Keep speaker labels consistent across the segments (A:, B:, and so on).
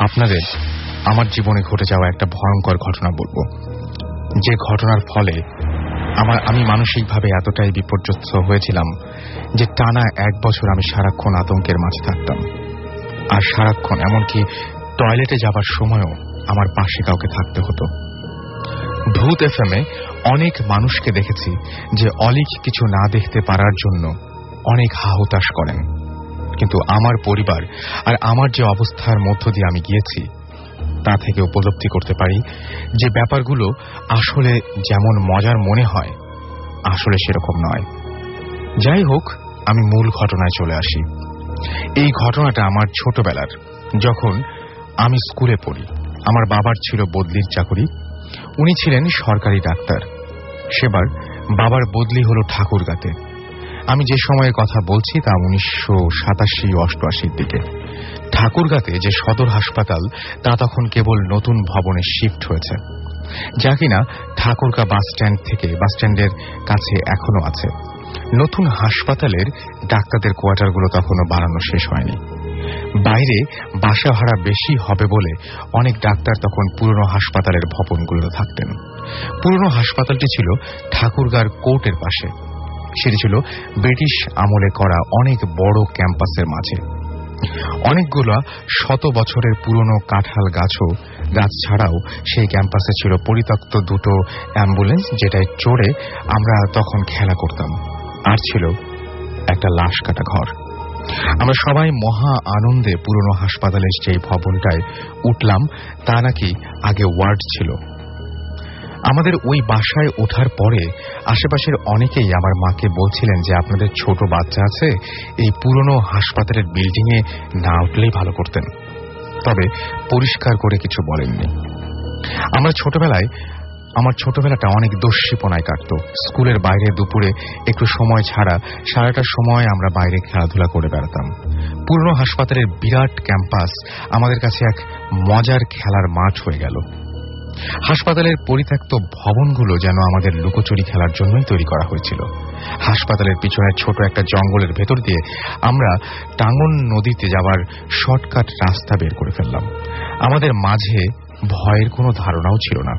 A: আপনাদের আমার জীবনে ঘটে যাওয়া একটা ভয়ঙ্কর ঘটনা বলবো, যে ঘটনার ফলে আমি মানসিকভাবে এতটাই বিপর্যস্ত হয়েছিলাম যে টানা 1 বছর আমি সারাক্ষণ আতঙ্কের মাঝে থাকতাম। আর সারাক্ষণ এমনকি টয়লেটে যাবার সময়ও আমার পাশে কাউকে থাকতে হতো। ভূত এফএমে অনেক মানুষকে দেখেছি যে অলিক কিছু না দেখতে পারার জন্য অনেক হাহুতাশ করেন, কিন্তু আমার পরিবার আর আমার যে অবস্থার মধ্য দিয়ে আমি গিয়েছি তা থেকে উপলব্ধি করতে পারি যে ব্যাপারগুলো আসলে যেমন মজার মনে হয় আসলে সেরকম নয়। যাই হোক, আমি মূল ঘটনায় চলে আসি। এই ঘটনাটা আমার ছোটবেলার, যখন আমি স্কুলে পড়ি। আমার বাবার ছিল বদলির চাকরি, উনি ছিলেন সরকারি ডাক্তার। সেবার বাবার বদলি হলো ঠাকুরগাঁতে। আমি যে সময়ের কথা বলছি তা 1987-88 দিকে। ঠাকুরগাঁতে যে সদর হাসপাতাল তা তখন কেবল নতুন ভবনে শিফট হয়েছে, যা কিনা ঠাকুরগাঁ বাসস্ট্যান্ডের কাছে এখনো আছে। নতুন হাসপাতালের ডাক্তারদের কোয়ার্টারগুলো তখনও বানানো শেষ হয়নি। বাইরে বাসা ভাড়া বেশি হবে বলে অনেক ডাক্তার তখন পুরনো হাসপাতালের ভবনগুলোতে থাকতেন। পুরনো হাসপাতালটি ছিল ঠাকুরগাঁর কোর্টের পাশে। সেটি ছিল ব্রিটিশ আমলে করা অনেক বড় ক্যাম্পাসের মাঝে। অনেকগুলো শত বছরের পুরনো কাঁঠাল গাছ ছাড়াও সেই ক্যাম্পাসে ছিল পরিত্যক্ত 2টো অ্যাম্বুলেন্স, যেটায় চড়ে আমরা তখন খেলা করতাম। আর ছিল একটা লাশ কাটা ঘর। আমরা সবাই মহা আনন্দে পুরনো হাসপাতালের সেই ভবনটায় উঠলাম। তা নাকি আগে ওয়ার্ড ছিল। আমাদের ওই বাসায় ওঠার পরে আশেপাশের অনেকেই আমার মাকে বলছিলেন যে আপনাদের ছোট বাচ্চা আছে, এই পুরনো হাসপাতালের বিল্ডিংয়ে না উঠলেই ভালো করতেন। তবে পরিষ্কার করে কিছু বলেননি। আমার ছোটবেলাটা অনেক দস্যিপনায় কাটত। স্কুলের বাইরে দুপুরে একটু সময় ছাড়া সারাটা সময় আমরা বাইরে খেলাধুলা করে বেড়াতাম। পুরনো হাসপাতালের বিরাট ক্যাম্পাস আমাদের কাছে এক মজার খেলার মাঠ হয়ে গেল। হাসপাতালের পরিত্যক্ত ভবনগুলো যেন আমাদের লুকোচুরি খেলার জন্যই তৈরি করা হয়েছিল। হাসপাতালের পিছনের ছোট একটা জঙ্গলের ভেতর দিয়ে আমরা টাঙ্গন নদীতে যাওয়ার শর্টকাট রাস্তা বের করে ফেললাম। আমাদের মাঝে ভয়ের কোনো ধারণাও ছিল না।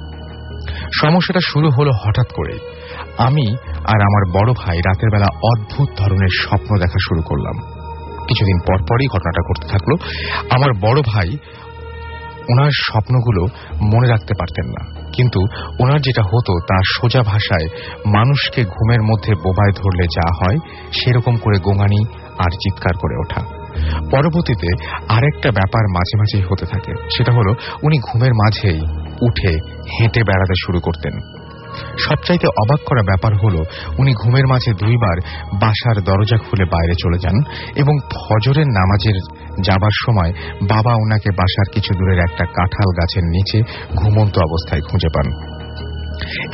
A: সমস্যাটা শুরু হলো হঠাৎ করে। আমি আর আমার বড় ভাই রাতের বেলা অদ্ভুত ধরনের স্বপ্ন দেখা শুরু করলাম। কিছুদিন পরপরই ঘটনাটা ঘটতে থাকলো। আমার বড় ভাই ওনার স্বপ্নগুলো মনে রাখতে পারতেন না, কিন্তু ওনার যেটা হতো তা সোজা ভাষায় মানুষকে ঘুমের মধ্যে বোবায় ধরলে যা হয় সেরকম করে গোঙানি আর চিৎকার করে ওঠা। পরবর্তীতে আরেকটা ব্যাপার মাঝে মাঝেই হতে থাকে, সেটা হলো উনি ঘুমের মাঝেই উঠে হেঁটে বেড়াতে শুরু করতেন। সবচাইতে অবাক করা ব্যাপার হলো উনি ঘুমের মাঝে 2 বার বাসার দরজা খুলে বাইরে চলে যান এবং ফজরের নামাজের যাবার সময় বাবা ওনাকে বাসার কিছু দূরের একটা কাঁঠাল গাছের নিচে ঘুমন্ত অবস্থায় খুঁজে পান।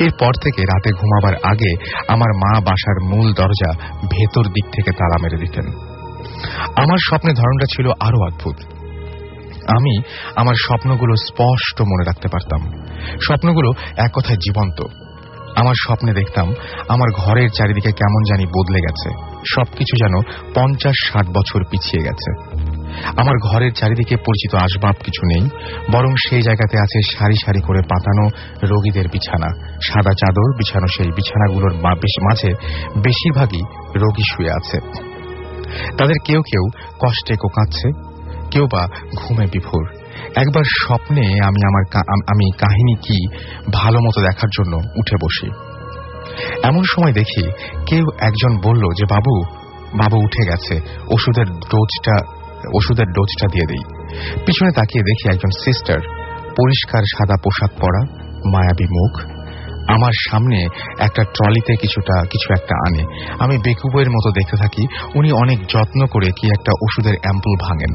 A: এরপর থেকে রাতে ঘুমাবার আগে আমার মা বাসার মূল দরজা ভেতর দিক থেকে তালা মেরে দিতেন। আমার স্বপ্নের ধরনটা ছিল আরো অদ্ভুত। আমি আমার স্বপ্নগুলো স্পষ্ট মনে রাখতে পারতাম। স্বপ্নগুলো এক কথায় জীবন্ত। আমার স্বপ্নে দেখতাম আমার ঘরের চারিদিকে কেমন জানি বদলে গেছে, সবকিছু যেন 50-60 বছর পিছিয়ে গেছে। আমার ঘরের চারিদিকে পরিচিত আসবাব কিছু নেই, বরং সেই জায়গাতে আছে সারি সারি করে পাতানো রোগীদের বিছানা, সাদা চাদর বিছানো। সেই বিছানাগুলোর মাঝে বেশিরভাগই রোগী শুয়ে আছে। তাদের কেউ কেউ কষ্টে কোঁকাচ্ছে, কেউ বা ঘুমে বিভোর। একবার স্বপ্নে আমি কাহিনী কি ভালো মতো দেখার জন্য উঠে বসি। এমন সময় দেখি কেউ একজন বলল যে বাবু উঠে গেছে, ওষুধের ডোজটা দিয়ে দেই। পিছনে তাকিয়ে দেখি একজন সিস্টার, পরিষ্কার সাদা পোশাক পরা, মায়াবী মুখ, আমার সামনে একটা ট্রলিতে কিছু একটা আনে। আমি বেকুবের মতো দেখতে থাকি। উনি অনেক যত্ন করে কি একটা ওষুধের অ্যাম্পুল ভাঙেন,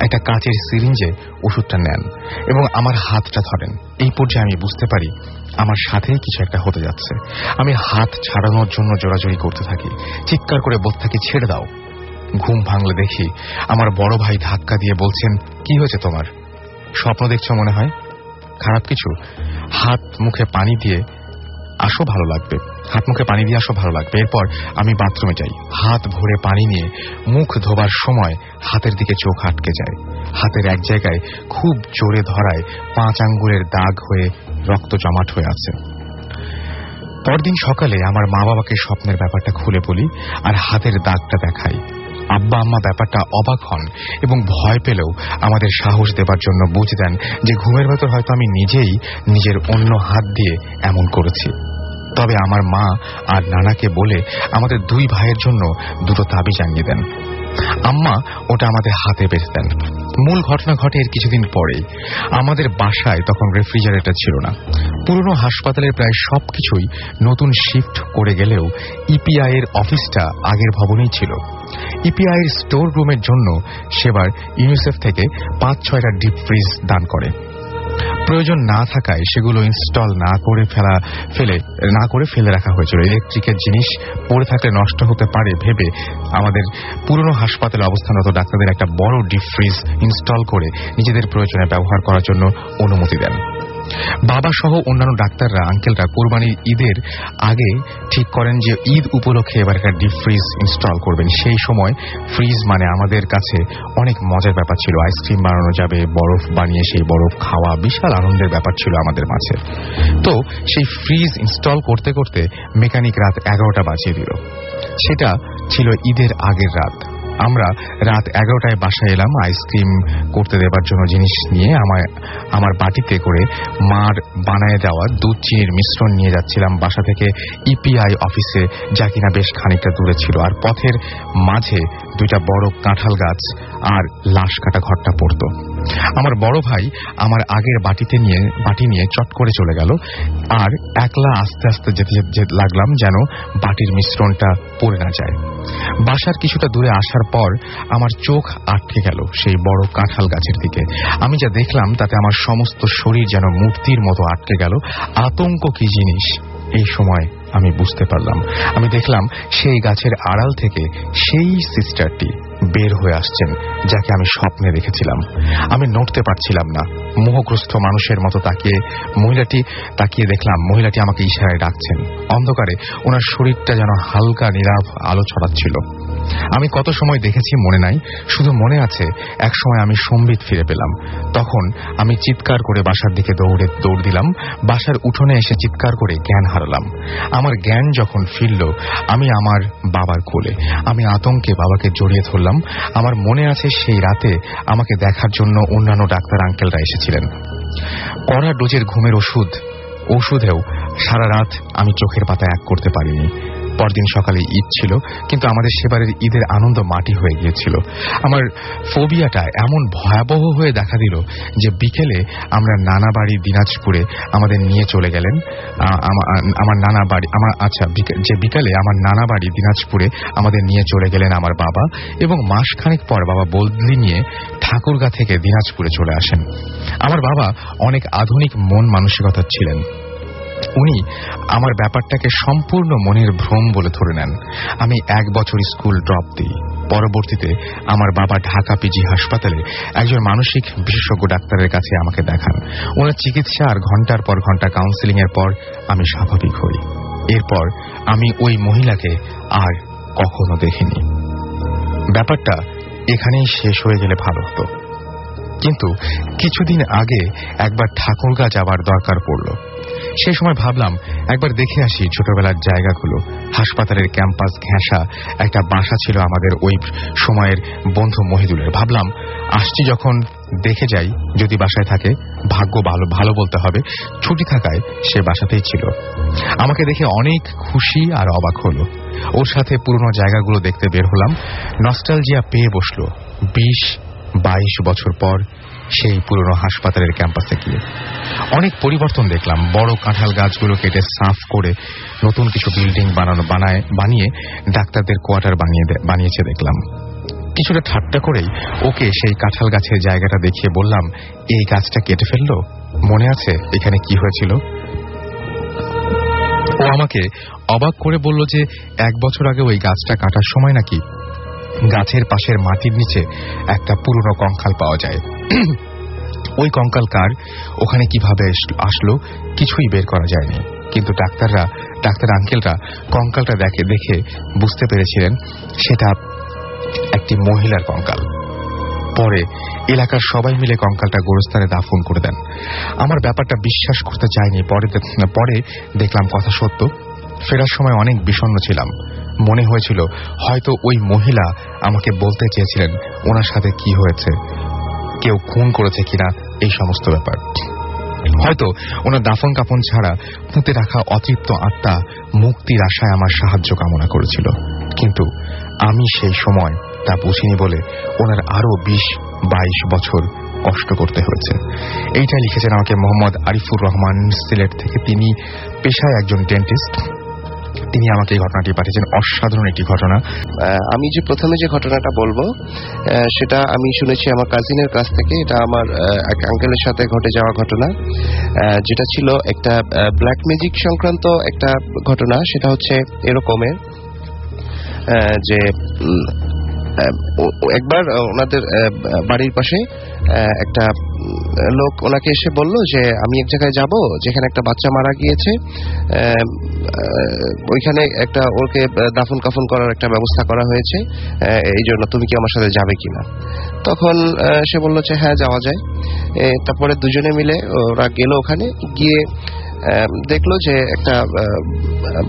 A: একটা কাচের সিরিঞ্জে ওষুধটা নেন এবং আমার হাতটা ধরেন। এই পর্যায়ে আমি বুঝতে পারি আমার সাথেই কিছু একটা হতে যাচ্ছে। আমি হাত ছাড়ানোর জন্য জোরাজোরি করতে থাকি, চিৎকার করে বলতে থাকি, ছেড়ে দাও। ঘুম ভাঙলে দেখি আমার বড় ভাই ধাক্কা দিয়ে বলছেন, কি হয়েছে তোমার? স্বপ্ন দেখছো মনে হয়? খারাপ কিছু? হাত মুখে পানি দিয়ে আসো, ভালো লাগবে, হাত মুখে পানি দিয়ে আসো, ভালো লাগবে। এরপর আমি বাথরুমে যাই। হাত ভরে পানি নিয়ে মুখ ধোবার সময় হাতের দিকে চোখ আটকে যায়। হাতের এক জায়গায় খুব জোরে ধরায় 5 আঙ্গুলের দাগ হয়ে রক্ত জমাট হয়ে আছে। পরদিন সকালে আমার মা বাবাকে স্বপ্নের ব্যাপারটা খুলে বলি আর হাতের দাগটা দেখাই। আব্বা আম্মা ব্যাপারটা অবাক হন এবং ভয় পেলেও আমাদের সাহস দেবার জন্য বুঝ দেন যে ঘুমের ভেতর হয়তো আমি নিজেই নিজের অন্য হাত দিয়ে এমন করেছি। তবে আমার মা আর নানাকে বলে আমাদের 2 ভাইয়ের জন্য 2টো তাবিজ আনিয়ে দেন। আম্মা ওটা আমাদের হাতে বেঁধে দেন। মূল ঘটনা ঘটে এর কিছুদিন পরেই। আমাদের বাসায় তখন রেফ্রিজারেটর ছিল না। পুরনো হাসপাতালের প্রায় সবকিছুই নতুন শিফট করে গেলেও ইপিআই এর অফিসটা আগের ভবনেই ছিল। ইপিআই এর স্টোর রুমের জন্য সেবার ইউনিসেফ থেকে 5-6টা ডিপ ফ্রিজ দান করে। প্রয়োজন না থাকায় সেগুলো ইনস্টল না করে ফেলে রাখা হয়েছিল। ইলেকট্রিকের জিনিস পড়ে থাকলে নষ্ট হতে পারে ভেবে আমাদের পুরনো হাসপাতালে অবস্থানরত ডাক্তারদের একটা বড় ডিপ ফ্রিজ ইনস্টল করে নিজেদের প্রয়োজনে ব্যবহার করার জন্য অনুমতি দেন। বাবা সহ অন্যান্য ডাক্তাররা, আঙ্কেলরা কোরবানির ঈদের আগে ঠিক করেন যে ঈদ উপলক্ষে এবার একটা ডিপ ফ্রিজ ইনস্টল করবেন। সেই সময় ফ্রিজ মানে আমাদের কাছে অনেক মজার ব্যাপার ছিল। আইসক্রিম বানানো যাবে, বরফ বানিয়ে সেই বরফ খাওয়া বিশাল আনন্দের ব্যাপার ছিল আমাদের মাঝে। তো সেই ফ্রিজ ইনস্টল করতে করতে মেকানিক রাত 11টা বাজিয়ে দিল। সেটা ছিল ঈদের আগের রাত। আমরা রাত 11টায় বাসায় এলাম আইসক্রিম করতে দেবার জন্য জিনিস নিয়ে। আমার বাটিতে করে মার বানায় দেওয়া দুধ চিনির মিশ্রণ নিয়ে যাচ্ছিলাম বাসা থেকে ইপিআই অফিসে, যা কিনা বেশ খানিকটা দূরে ছিল। আর পথের মাঝে 2টা বড় কাঁঠাল গাছ আর লাশ কাটা ঘরটা পড়ত। আমার বড় ভাই আমার আগের বাটি নিয়ে চট করে চলে গেল। আর একলা আস্তে আস্তে যেতে লাগলাম যেন বাটির মিশ্রণটা পড়ে না যায়। বাসার কিছুটা দূরে আসার পর আমার চোখ আটকে গেল সেই বড় কাঁঠাল গাছের দিকে। আমি যা দেখলাম তাতে আমার সমস্ত শরীর যেন মূর্তির মতো আটকে গেল। আতঙ্ক কি জিনিস এই সময় আমি বুঝতে পারলাম। আমি দেখলাম সেই গাছের আড়াল থেকে সেই সিস্টারটি বের হয়ে আসছেন যাকে আমি স্বপ্নে দেখেছিলাম। আমি নড়তে পারছিলাম না। মোহগ্রস্ত মানুষের মতো তাকিয়ে দেখলাম মহিলাটি আমাকে ইশারায় ডাকছেন। অন্ধকারে ওনার শরীরটা যেন হালকা নীরব আলো ছড়াচ্ছিল। আমি কত সময় দেখেছি মনে নাই, শুধু মনে আছে এক সময় আমি সম্বিত ফিরে পেলাম। তখন আমি চিৎকার করে বাসার দিকে দৌড় দিলাম। বাসার উঠোনে এসে চিৎকার করে জ্ঞান হারালাম। আমার জ্ঞান যখন ফিরল আমি আমার বাবার কোলে। আমি আতঙ্কে বাবাকে জড়িয়ে ধরলাম। আমার মনে আছে সেই রাতে আমাকে দেখার জন্য অন্যান্য ডাক্তার আঙ্কেলরা এসেছিলেন। কড়া ডোজের ঘুমের ওষুধেও সারা রাত আমি চোখের পাতা এক করতে পারিনি। পরদিন সকালে ঈদ ছিল, কিন্তু আমাদের সেবারের ঈদের আনন্দ মাটি হয়ে গিয়েছিল। আমার ফোবিয়াটা এমন ভয়াবহ হয়ে দেখা দিল যে বিকেলে আমরা নানা বাড়ি দিনাজপুরে আমাদের নিয়ে চলে গেলেন। বিকালে আমার নানা বাড়ি দিনাজপুরে আমাদের নিয়ে চলে গেলেন আমার বাবা, এবং মাসখানেক পর বাবা বদলি নিয়ে ঠাকুরগাঁ থেকে দিনাজপুরে চলে আসেন। আমার বাবা অনেক আধুনিক মন মানসিকতা ছিলেন। উনি আমার ব্যাপারটাকে সম্পূর্ণ মনের ভ্রম বলে ধরে নেন। আমি 1 বছর স্কুল ড্রপ দিই। পরবর্তীতে আমার বাবা ঢাকা পিজি হাসপাতালে একজন মানসিক বিশেষজ্ঞ ডাক্তারের কাছে আমাকে দেখান। ওনার চিকিৎসা আর ঘন্টার পর ঘন্টা কাউন্সেলিং এর পর আমি স্বাভাবিক হই। এরপর আমি ওই মহিলাকে আর কখনো দেখিনি। ব্যাপারটা এখানেই শেষ হয়ে গেলে ভালো হতো, কিন্তু কিছুদিন আগে একবার ঠাকুরগাঁ যাবার দরকার পড়ল। সেই সময় ভাবলাম একবার দেখে আসি ছোটবেলার জায়গাগুলো। হাসপাতালের ক্যাম্পাস ঘেঁষা একটা বাসা ছিল আমাদের ওই সময়ের বন্ধু মহিদুলের। ভাবলাম আসছি যখন দেখে যাই, যদি বাসায় থাকে। ভাগ্য ভালো বলতে হবে, ছুটি থাকায় সে বাসাতেই ছিল। আমাকে দেখে অনেক খুশি আর অবাক হলো। ওর সাথে পুরনো জায়গাগুলো দেখতে বের হলাম। নস্টালজিয়া পেয়ে বসলো 20-22 বছর পর সেই পুরনো হাসপাতালের ক্যাম্পাসে গিয়ে। অনেক পরিবর্তন দেখলাম। বড় কাঁঠাল গাছগুলো কেটে সাফ করে নতুন কিছু বিল্ডিং বানিয়ে ডাক্তারদের কোয়ার্টার বানিয়েছে দেখলাম। কিছুটা ঠাট্টা করেই ওকে সেই কাঁঠাল গাছের জায়গাটা দেখিয়ে বললাম, এই গাছটা কেটে ফেললো, মনে আছে এখানে কি হয়েছিল? ও আমাকে অবাক করে বলল যে 1 বছর আগে ওই গাছটা কাটার সময় নাকি গাছের পাশের মাটির নিচে একটা পুরনো কঙ্কাল পাওয়া যায়। ওই কঙ্কাল কার, ওখানে কিভাবে আসলো কিছুই বের করা যায়নি। কিন্তু ডাক্তার আঙ্কেলরা কঙ্কালটা দেখে বুঝতে পেরেছিলেন সেটা একটি মহিলার কঙ্কাল। পরে এলাকার সবাই মিলে কঙ্কালটা গোরস্থানে দাফন করে দেন। আমার ব্যাপারটা বিশ্বাস করতে চাইনি। পরে দেখলাম কথা সত্য। ফেরার সময় অনেক বিষণ্ণ ছিলাম। মনে হয়েছিল হয়তো ওই মহিলা আমাকে বলতে চেয়েছিলেন ওনার সাথে কি হয়েছে, কেউ খুন করেছে কিনা, এই সমস্ত ব্যাপার। হয়তো ওনার দাফন কাফন ছাড়া পুঁতে রাখা অতৃপ্ত আত্মা মুক্তির আশায় আমার সাহায্য কামনা করেছিল। কিন্তু আমি সেই সময় তা বুঝিনি বলে ওনার আরো 20-22 বছর কষ্ট করতে হয়েছে। এইটা লিখেছেন আমাকে মোহাম্মদ আরিফুর রহমান, সিলেট থেকে। তিনি পেশায় একজন ডেন্টিস্ট। তিনি আমাকে এই ঘটনাটি পাঠিয়েছেন। অসাধারণ একটি ঘটনা।
B: আমি যে প্রথমে যে ঘটনাটা বলবো সেটা আমি শুনেছি আমার কাজিনের কাছ থেকে। এটা আমার এক আঙ্কেলের সাথে ঘটে যাওয়া ঘটনা, যেটা ছিল একটা ব্ল্যাক ম্যাজিক সংক্রান্ত একটা ঘটনা। সেটা হচ্ছে এরকমের যে একবার ওনাদের বাড়ির পাশে একটা লোক ওনাকে এসে বলল যে আমি এক জায়গায় যাব যেখানে একটা বাচ্চা মারা গিয়েছে, ওইখানে একটা ওকে দাফন কাফন করার একটা ব্যবস্থা করা হয়েছে, এই জন্য তুমি কি আমার সাথে যাবে কিনা। তখন সে বলল যে হ্যাঁ যাওয়া যায়। তারপরে দুজনে মিলে ওরা গেল। ওখানে গিয়ে দেখলো যে একটা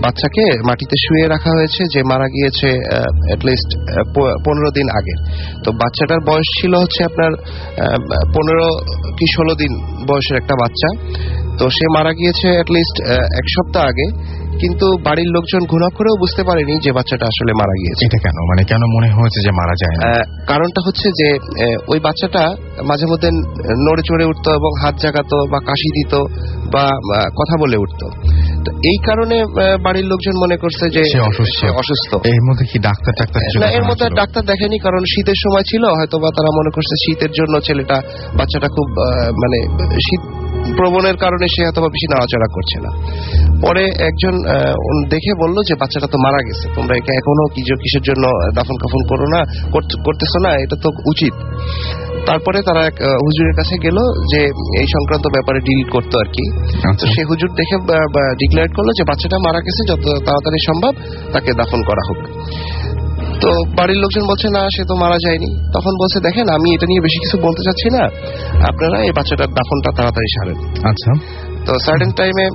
B: বাচ্চাকে মাটিতে শুয়ে রাখা হয়েছে, যে মারা গিয়েছে অ্যাটলিস্ট 15 দিন আগে। তো বাচ্চাটার বয়স ছিল হচ্ছে আপনার 15 কি 16 দিন বয়সের একটা বাচ্চা। তো সে মারা গিয়েছে অ্যাটলিস্ট 1 সপ্তাহ আগে, কিন্তু বাড়ির লোকজন ঘুণা করেও বুঝতে পারেনি যে বাচ্চাটা আসলে মারা গিয়েছে।
A: এটা কেন, মানে কেন মনে হয়েছে যে মারা যায় না?
B: কারণটা হচ্ছে যে ওই বাচ্চাটা মাঝে মধ্যে নড়ে চড়ে উঠতো এবং হাত জাগাতো বা কাশি দিত বা কথা বলে উঠতো। তো এই কারণে বাড়ির লোকজন মনে করছে যে অসুস্থ।
A: এর মধ্যে কি ডাক্তার
B: এর মধ্যে ডাক্তার দেখেনি, কারণ শীতের সময় ছিল, হয়তো বা তারা মনে করছে শীতের জন্য বাচ্চাটা খুব মানে শীত প্রবণের কারণে সে হয়তো বেশি নাড়াচড়া করছে না। পরে একজন দেখে বলল যে বাচ্চাটা তো মারা গেছে, তোমরা একে এখনো কিসের জন্য দাফন কাফন করতেছো না, এটা তো উচিত। তারপরে তারা এক হুজুরের কাছে গেল যে এই সংক্রান্ত ব্যাপারে ডিল করতো আর কি। তো সে হুজুর দেখে ডিক্লেয়ার করলো যে বাচ্চাটা মারা গেছে, যত তাড়াতাড়ি সম্ভব তাকে দাফন করা হোক। তো বাড়ির লোকজন বলছে না, সে তো মারা যায়নি। তখন বলছে দেখেন, আমি এটা নিয়ে বেশি কিছু বলতে চাচ্ছি না, আপনারা এই বাচ্চাটার দাফনটা তাড়াতাড়ি সারেন।
A: আচ্ছা।
B: তো সার্টেন টাইমে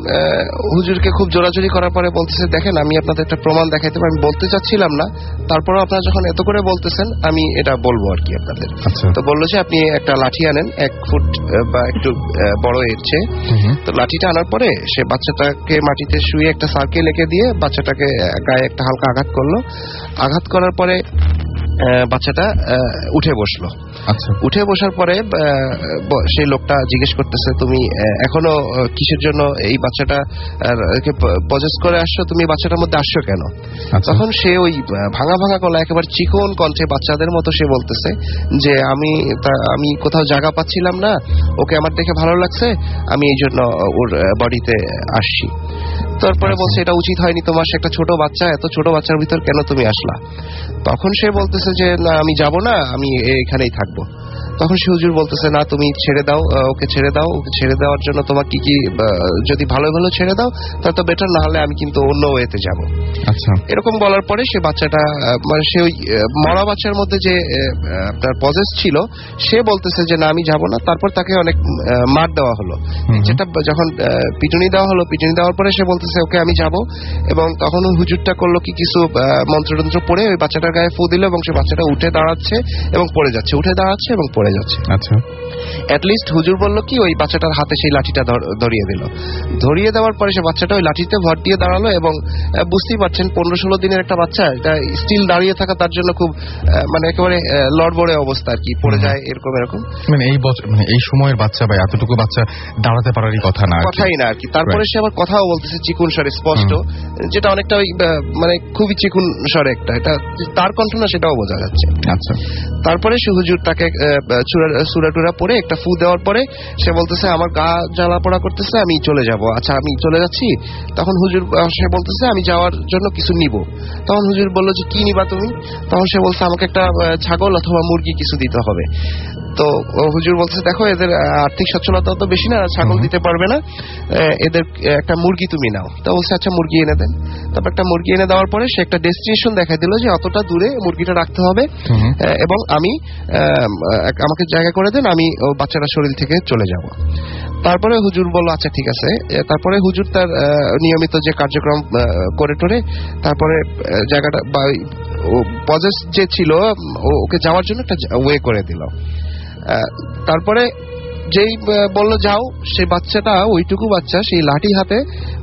B: হুজুরকে খুব জোরাজোরি করার পরে বলতেছে দেখেন, আমি আপনাদের একটা প্রমাণ দেখাইতে পারি, আমি বলতে চাচ্ছিলাম না, তারপরে আপনারা যখন এত করে বলতেছেন আমি এটা বলবো আর কি আপনাদের। তো বললো যে আপনি একটা লাঠি আনেন 1 ফুট বা একটু বড় এর চেয়ে। তো লাঠিটা আনার পরে সে বাচ্চাটাকে মাটিতে শুয়ে একটা সার্কেল এঁকে দিয়ে বাচ্চাটাকে গায়ে একটা হালকা আঘাত করলো। আঘাত করার পরে বাচ্চাটা উঠে বসলো। উঠে বসার পরে সেই লোকটা জিজ্ঞেস করতেছে তুমি এখনো কিসের জন্য এই বাচ্চাটা পজেস করে আসছো, তুমি বাচ্চাটার মধ্যে আসছো কেন? তখন সে ওই ভাঙা ভাঙা গলা একেবারে চিকন কণ্ঠে বাচ্চাদের মতো সে বলতেছে যে আমি কোথাও জায়গা পাচ্ছিলাম না, ওকে আমার দেখে ভালো লাগছে, আমি এই জন্য ওর বডিতে আসছি। তারপরে বলছে এটা উচিত হয়নি তোমার, সে একটা ছোট বাচ্চা, এত ছোট বাচ্চার ভিতর কেন তুমি আসলা? তখন সে বলতেছে যে না, আমি যাব না, আমি এখানেই থাকবো। তখন সে হুজুর বলতেছে না, তুমি ছেড়ে দাও, ওকে ছেড়ে দাও। ওকে ছেড়ে দেওয়ার জন্য তোমার কি কি, যদি ভালো ভালো ছেড়ে দাও তাহলে তো বেটার, না হলে আমি কিন্তু অন্য ওয়েতে যাব।
A: আচ্ছা।
B: এরকম বলার পরে সে বাচ্চাটা, মানে সে ওই মরা বাচ্চার মধ্যে যে আপনার পজেস ছিল, সে বলতেছে যে না আমি যাব না। তারপর তাকে অনেক মার দেওয়া হলো, যেটা যখন পিটুনি দেওয়া হলো, পিটুনি দেওয়ার পরে সে বলতেছে ওকে আমি যাব। এবং তখন ওই হুজুরটা করলো কি, কিছু মন্ত্রতন্ত্র পড়ে ওই বাচ্চাটার গায়ে ফু দিল এবং সে বাচ্চাটা উঠে দাঁড়াচ্ছে এবং পড়ে যাচ্ছে, উঠে দাঁড়াচ্ছে এবং পড়ে যাচ্ছে।
A: আচ্ছা।
B: অ্যাটলিস্ট হুজুর বলল কি, ওই বাচ্চাটার হাতে সেই লাঠিটা ধরিয়ে দিল। ধরিয়ে দেওয়ার পরে সে বাচ্চাটা ওই লাঠিতে ভর দিয়ে দাঁড়ালো এবং বুঝতেই পারছেন 15-16 দিনের একটা বাচ্চা, এটা স্টিল দাঁড়িয়ে থাকা তার জন্য খুব মানে একেবারে লড়বড়ে অবস্থা আর কি, পড়ে যায় এরকম।
A: মানে এই সময়ের বাচ্চা বা এতটুকু বাচ্চা দাঁড়াতে পারারই কথাই না আর কি।
B: তারপরে সে আবার কথাও বলতেছে চিকুন স্বরে, স্পষ্ট, যেটা অনেকটা ওই মানে খুবই চিকুন স্বরে একটা, এটা তার কণ্ঠ না সেটাও বোঝা যাচ্ছে।
A: আচ্ছা।
B: তারপরে সে হুজুর তাকে সূরা টুরা পড়ে একটা ফু দেওয়ার পরে সে বলতেছে আমার গা জ্বালা পোড়া করতেছে, আমি চলে যাব। আচ্ছা আমি চলে যাচ্ছি। তখন হুজুর সে বলতেছে আমি যাওয়ার জন্য কিছু নিব। তখন হুজুর বলল যে কি নিবা তুমি? তখন সে বলছে আমাকে একটা ছাগল অথবা মুরগি কিছু দিতে হবে। তো হুজুর বলতেছে দেখো এদের আর্থিক সচ্ছলতা তো বেশি না, ছাগল দিতে পারবে না, এদের একটা মুরগি তুমি নাও। তো বলছে আচ্ছা মুরগি এনে দেন। তারপর একটা মুরগি এনে দেওয়ার পরে সে একটা ডেস্টিনেশন দেখা দিল যে অতটা দূরে মুরগিটা রাখতে হবে এবং আমাকে জায়গা করে দেন, আমি বাচ্চাটা শরীর থেকে চলে যাব। তারপরে হুজুর বলল আচ্ছা ঠিক আছে। তারপরে হুজুর তার নিয়মিত যে কার্যক্রম করে টোরে তারপরে জায়গাটা পজেস যে ছিল ওকে যাওয়ার জন্য একটা ওয়ে করে দিল। তারপরে যেই বলল যাও, সেই বাচ্চাটা ওইটুকু বাচ্চা সেই লাঠি হাতে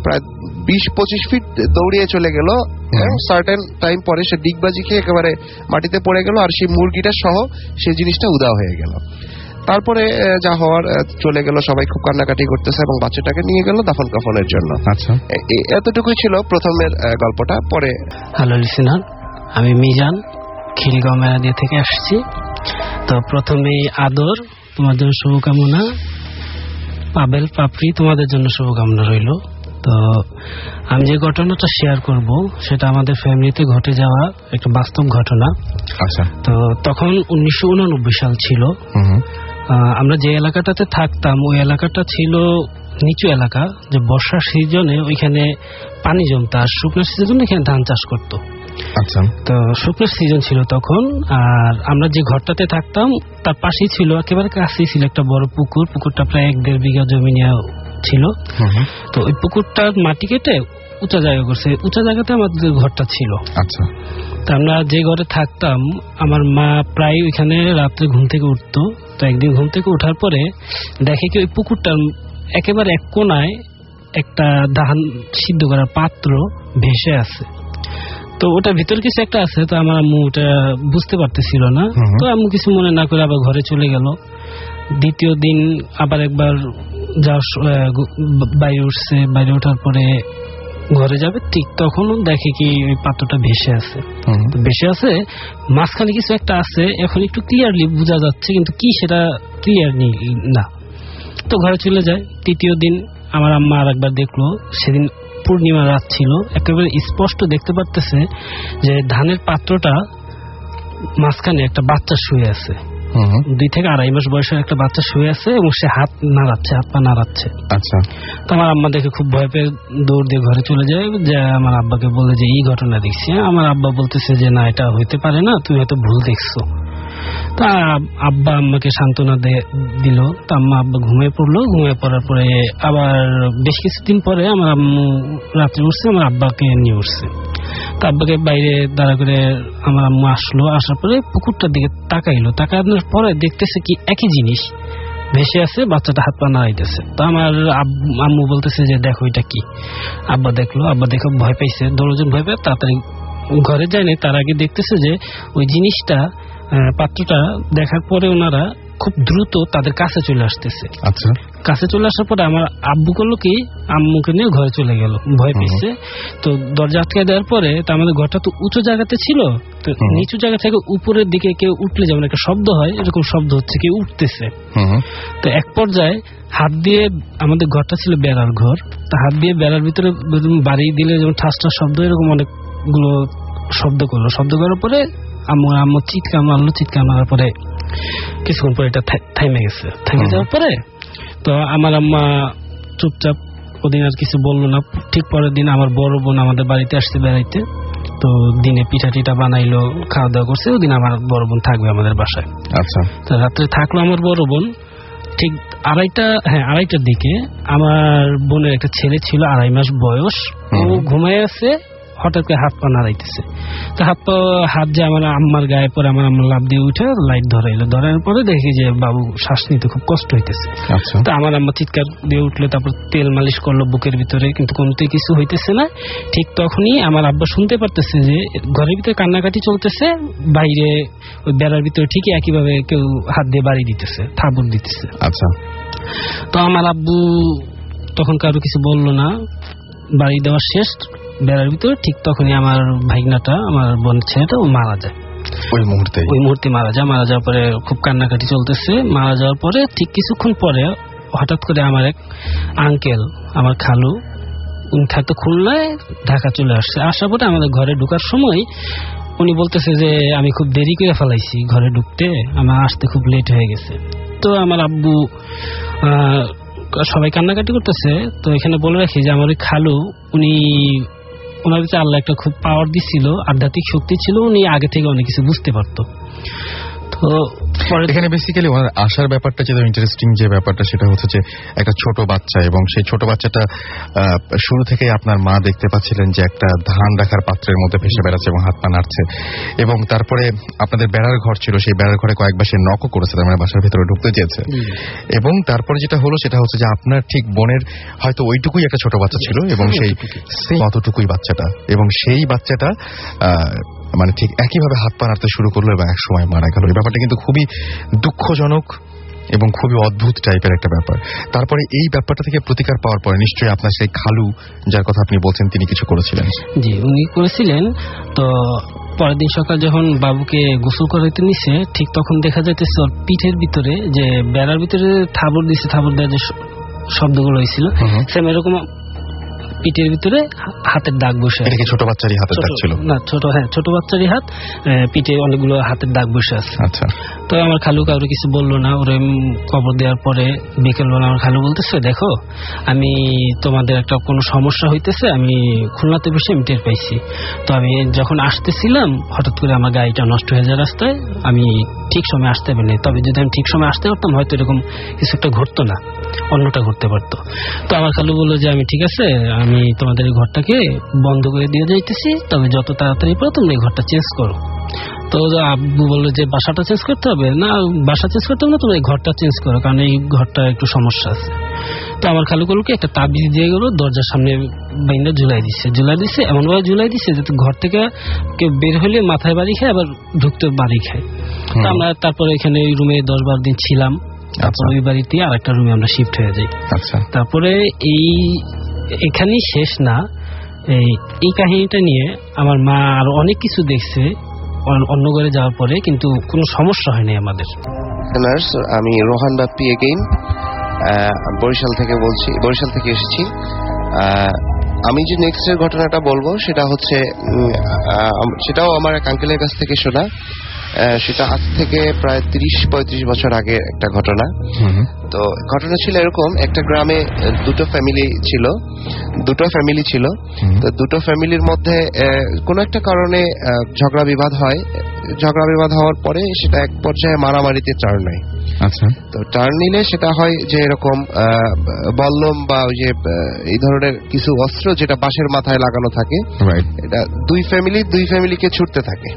B: প্রায় 20-25 ফিট দৌড়িয়ে চলে গেল। সার্টেন টাইম পরে সে ডিগবাজি খেয়ে একেবারে মাটিতে পড়ে গেল, আর সেই মুরগিটা সহ সেই জিনিসটা উধাও হয়ে গেল। তারপরে যা হওয়ার চলে গেল, সবাই খুব কান্নাকাটি করতেছে এবং বাচ্চাটাকে নিয়ে গেল দাফন কাফনের জন্য। আচ্ছা, এতটুকুই ছিল প্রথমের গল্পটা। পরে
C: হ্যালো লিসেনার, আমি মিজান খিলগাঁও মেরাদিয়া থেকে আসছি। তো প্রথমেই আদর, তোমার জন্য শুভকামনা। পাবেল পাপড়ি, তোমাদের জন্য শুভকামনা রইল। তো আমি যে ঘটনাটা শেয়ার করব সেটা আমাদের ফ্যামিলিতে ঘটে যাওয়া একটা বাস্তব ঘটনা। আচ্ছা, তো তখন 1989 সাল ছিল। আমরা যে এলাকাটাতে থাকতাম ওই এলাকাটা ছিল নিচু এলাকা, যে বর্ষার সিজনে ওইখানে পানি জমতো, আর শুকনো সিজনে এখানে ধান চাষ করতো। আচ্ছা, তো শুকনো সিজন ছিল তখন। আর আমরা যে ঘরটাতে থাকতাম তার পাশেই ছিল, একেবারে কাছেই ছিল একটা বড় পুকুর। পুকুরটা প্রায় 1-1.5 বিঘা জমি নিয়ে ছিল। তো ওই পুকুরটার মাটি কেটে উঁচা জায়গা করছে, উঁচা জায়গাতে আমাদের ঘরটা ছিল। আচ্ছা, তো আমরা যে ঘরে থাকতাম আমার মা প্রায় ওইখানে রাত্রে ঘুম থেকে উঠতো। তো একদিন ঘুম থেকে ওঠার পরে দেখে কি ওই পুকুরটার একেবারে এক কোনায় একটা ধান সিদ্ধ করার পাত্র ভেসে আছে। তো ওটার ভিতর কিছু একটা আছে। তো আমার আম্মু ওটা বুঝতে পারতেছিল না। তো আম্মু কিছু মনে না করে আবার ঘরে চলে গেল। দ্বিতীয় দিন আবার একবার বাইরে উঠছে, বাইরে ওঠার পরে ঘরে যাবে, ঠিক তখনও দেখে কি ওই পাত্রটা ভেসে আছে। ভেসে আছে, মাঝখানে কিছু একটা আছে, এখন একটু ক্লিয়ারলি বোঝা যাচ্ছে কিন্তু কি সেটা ক্লিয়ার না। তো ঘরে চলে যায়। তৃতীয় দিন আমার আম্মা আর একবার দেখলো, সেদিন পূর্ণিমা রাত ছিল, একেবারে স্পষ্ট দেখতে পারতেছে যে ধানের পাত্রটা মাঝখানে একটা বাচ্চা শুয়ে আছে। 2 থেকে 2.5 মাস বয়সের একটা বাচ্চা শুয়ে আছে এবং সে হাত পা নাড়াচ্ছে। আচ্ছা, তো আমার আম্মা দেখে খুব ভয় পেয়ে দৌড় দিয়ে ঘরে চলে যায়, যে আমার আব্বাকে বলে যে এই ঘটনা দেখছি। আমার আব্বা বলতেছে যে না, এটা হইতে পারে না, তুমি হয়তো ভুল দেখছো। তা আব্বা আম্মাকে সান্ত্বনা দিল। তা আব্বা ঘুমিয়ে পড়লো। ঘুমিয়ে পড়ার পরে আবার বেশ কিছুদিন পরে আমার আম্মু রাত্রে উঠছে, আমার আব্বাকে নিয়ে উঠছে। তা আব্বাকে বাইরে দাঁড়া করে আমার আম্মু আসলো। আসার পরে পুকুরটার দিকে তাকানোর পরে দেখতেছে কি একই জিনিস ভেসে আছে, বাচ্চাটা হাত পা নাড়াইতেছে। তো আমার আম্মু বলতেছে যে দেখো এটা কি। আব্বা দেখলো, আব্বা দেখে ভয় পাইছে, দৌড়জন ভয় পেয়ে তাড়াতাড়ি ঘরে যায়নি। তার আগে দেখতেছে যে ওই জিনিসটা, পাত্রটা দেখার পরে ওনারা খুব দ্রুত তাদের কাছে চলে আসতেছে। আচ্ছা, কাছে চলে আসার পরে আমার আব্বু করলো কি, আম্মুকে নিয়ে ঘরে চলে গেল, ভয় পেয়েছে। তো দরজা আটকে দেওয়ার পরে তো আমাদের ঘরটা তো উঁচু জায়গাতে ছিল, তো নিচু জায়গা থেকে উপরের দিকে কেউ উঠলে যেমন একটা শব্দ হয়, এরকম শব্দ হচ্ছে, কেউ উঠতেছে। তো এক পর্যায়ে হাত দিয়ে, আমাদের ঘরটা ছিল বেড়ার ঘর, তো হাত দিয়ে বেড়ার ভিতরে বাড়ি দিলে যেমন ঠাস ঠাস শব্দ, এরকম অনেকগুলো শব্দ করলো। শব্দ করার পরে আম্মু চিৎকার মারার পরে কিছুক্ষণ পরে এটা থেমে গেছে। থেমে যাওয়ার পরে তো আমার আম্মা চুপচাপ, ওদিন আর কিছু বললো না। ঠিক পরের দিন আমার বড় বোন আমাদের বাড়িতে আসছে বেড়াইতে। তো দিনে পিঠা টিঠা বানাইলো, খাওয়া দাওয়া করছে। ওদিন আমার বড় বোন থাকবে আমাদের বাসায়। আচ্ছা, তো রাত্রে থাকলো আমার বড় বোন। ঠিক 2:30টার দিকে আমার বোনের একটা ছেলে ছিল 2.5 মাস বয়স, ও ঘুমায় আছে, হঠাৎ করে হাত পা নাড়াইতেছে। তো হাত যে আমার আম্মার গায়ে পরে আমার আম্মা লাফ দিয়ে উঠে লাইট ধরাইলো। ধরার পরে দেখি যে বাবু শ্বাস নিতে খুব কষ্ট হইতেছে। তো আমার আম্মা চিৎকার দিয়ে উঠলো, তারপর তেল মালিশ করলো বুকের ভিতরে, কিন্তু কোনোতেই কিছু হইতেছে না। ঠিক তখনই আমার আব্বা শুনতে পারতেছে যে ঘরের ভিতরে কান্নাকাটি চলতেছে, বাইরে ওই বেড়ার ভিতরে ঠিকই একইভাবে কেউ হাত দিয়ে বাড়ি দিতেছে, থাবুর দিতেছে। আচ্ছা, তো আমার আব্বু তখন কারো কিছু বললো না, বাড়ি দেওয়া শেষ বেড়ার ভিতরে। ঠিক তখনই আমার ভাইগনাটা, আমার বোনের ছেলেটা, ও মারা যায়। ওই মুহূর্তে মারা যায়। মারা যাওয়ার পরে খুব কান্নাকাটি চলতেছে। মারা যাওয়ার পরে ঠিক কিছুক্ষণ পরে হঠাৎ করে আমার এক আঙ্কেল, আমার খালু, উনি থাকতো খুলনায়, ঢাকা চলে আসছে। আসার পরে আমাদের ঘরে ঢোকার সময় উনি বলতেছে যে আমি খুব দেরি করে ফেলাইছি ঘরে ঢুকতে, আমার আসতে খুব লেট হয়ে গেছে। তো আমার আব্বু সবাই কান্নাকাটি করতেছে। তো এখানে বলে রাখি যে আমার ওই খালু, ওনার ভিতরে আল্লাহ একটা খুব পাওয়ার দিছিল, আধ্যাত্মিক শক্তি ছিল, উনি আগে থেকে অনেক কিছু বুঝতে পারতো। তো
A: এখানে বেসিক্যালি ওনার আসার ব্যাপারটা যেটা ইন্টারেস্টিং, যে ব্যাপারটা সেটা হচ্ছে যে একটা ছোট বাচ্চা, এবং সেই ছোট বাচ্চাটা শুরু থেকেই আপনার মা দেখতে পাচ্ছিলেন যে একটা ধান রাখার পাত্রের মধ্যে ভেসে বেড়াচ্ছে এবং হাত পা নাড়ছে, এবং তারপরে আপনাদের বেড়ার ঘর ছিল, সেই বেড়ার ঘরে কয়েকবার সে নকও করেছে, তার মানে বাসার ভেতরে ঢুকতে চেয়েছে। এবং তারপরে যেটা হলো সেটা হচ্ছে যে আপনার ঠিক বোনের হয়তো ওইটুকুই একটা ছোট বাচ্চা ছিল, এবং সেই অতটুকুই বাচ্চাটা, এবং সেই বাচ্চাটা মানে ঠিক একইভাবে হাত পা নাড়তে শুরু করলো এবং একসময় মারা গেল। এই ব্যাপারটা কিন্তু খুবই দুঃখজনক এবং খুবই অদ্ভুত টাইপের একটা ব্যাপার। তারপরে এই ব্যাপারটা থেকে প্রতিকার পাওয়ার পরে নিশ্চয়ই আপনার সেই খালু, যার কথা আপনি বলছেন, তিনি কিছু করেছিলেন।
C: জি, উনি করেছিলেন। তো পরের দিন সকাল যখন বাবুকে গোসল করাইতে নিছে, ঠিক তখন দেখা যাইতেছে ওর পিঠের ভিতরে, যে বেড়ার ভিতরে থাবর দিছে, থাবর দেওয়ার যে শব্দগুলো হয়েছিল, সেম এরকম পিঠের ভিতরে হাতের দাগ বসে।
A: এটা কি ছোট বাচ্চারই হাতের দাগ ছিল?
C: না, ছোট বাচ্চারই হাত, পিঠে অনেকগুলো হাতের দাগ বসে আছে।
A: আচ্ছা।
C: তো আমার খালু কাউরে কিছু বললো না। ওরে কবর দেওয়ার পরে বিকেলবেলা আমার খালু বলতেছে, দেখো আমি তোমাদের একটা কোনো সমস্যা হইতেছে, আমি খুলনাতে বসে আমি টের পাইছি। তো আমি যখন আসতেছিলাম হঠাৎ করে আমার গাড়িটা নষ্ট হয়ে যায় রাস্তায়, আমি ঠিক সময় আসতে পারিনি। তবে যদি আমি ঠিক সময় আসতে পারতাম হয়তো এরকম কিছু একটা ঘটতো না, অন্যটা ঘটতে পারতো। তো আমার খালু বললো যে আমি ঠিক আছে, আমি তোমাদের এই ঘরটাকে বন্ধ করে দিয়ে যাইতেছি, তবে যত তাড়াতাড়ি পারো তোমরা এই ঘরটা চেঞ্জ করো। তো আব্বু বললো যে বাসাটা চেঞ্জ করতে হবে না, বাসা চেঞ্জ করতে হবে না, তোমরা এই ঘরটা চেঞ্জ করো, কারণ এই ঘরটা একটু সমস্যা আছে। তো আমার খালুগুলোকে একটা তাবিজ দিয়ে গেলো, দরজার সামনে বাইন্দা ঝুলাই দিচ্ছে, এমন ভাবে ঝুলাই দিচ্ছে যাতে ঘর থেকে কেউ বের হলে মাথায় বাড়ি খায়, আবার ঢুকতে বাড়ি খায়। তো আমরা তারপরে এখানে ওই রুমে 10-12 দিন ছিলাম। তারপর ওই বাড়িতে আর একটা রুমে আমরা শিফট হয়ে যাই। তারপরে এখানেই শেষ না, এই কাহিনীটা নিয়ে আমার মা আরো অনেক কিছু দেখছে অন্য ঘরে যাওয়ার পরে, কিন্তু কোনো সমস্যা হয়নি আমাদের।
B: আমি রোহান বাপ্পি এগেইন, বরিশাল থেকে এসেছি। আমি যে নেক্সটের ঘটনাটা বলবো সেটা হচ্ছে, সেটাও আমার এক আঙ্কেলের কাছ থেকে শোনা। সেটা আজ থেকে প্রায় 30-35 বছর আগে একটা ঘটনা। তো ঘটনা ছিল এরকম, একটা গ্রামে দুটো ফ্যামিলি ছিল। তো দুটো ফ্যামিলির মধ্যে কোনো একটা কারণে ঝগড়া বিবাদ হওয়ার পরে সেটা এক পর্যায়ে মারামারিতে টার্ন নেয়।
A: আচ্ছা। তো
B: টার্ন নিলে সেটা হয় যে এরকম বল্লম বা ওই যে এই ধরনের কিছু অস্ত্র যেটা বাঁশের মাথায় লাগানো থাকে, এটা দুই ফ্যামিলিকে ছুটতে থাকে।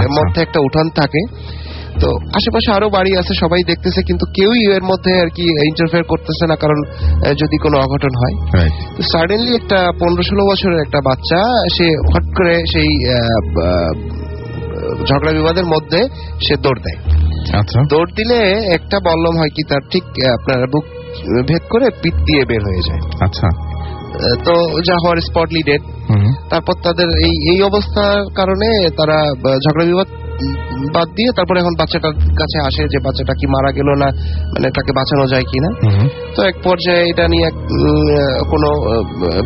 B: এর মধ্যে একটা উঠান থাকে, তো আশেপাশে আরো বাড়ি আছে, সবাই দেখতেছে, কিন্তু কেউই এর মধ্যে আর কি ইন্টারফেয়ার করতেছে না, কারণ যদি কোনো অঘটন হয়। তো সাডেনলি একটা 15-16 বছরের একটা বাচ্চা, সে হট করে সেই ঝগড়া বিবাদের মধ্যে সে দৌড় দেয়।
A: আচ্ছা।
B: দৌড় দিলে একটা বল্লম হয় কি তার ঠিক আপনার বুক ভেদ করে পিঠ দিয়ে বের হয়ে যায়।
A: আচ্ছা।
B: তো যা হওয়ার স্পটলি ডেড। তারপর তাদের এই অবস্থার কারণে তারা ঝগড়া বিবাদ বাদ দিয়ে তারপরে এখন বাচ্চাটার কাছে আসে যে বাচ্চাটা কি মারা গেল না, মানে তাকে বাঁচানো যায় কিনা। তো এক পর্যায়ে এটা নিয়ে কোনো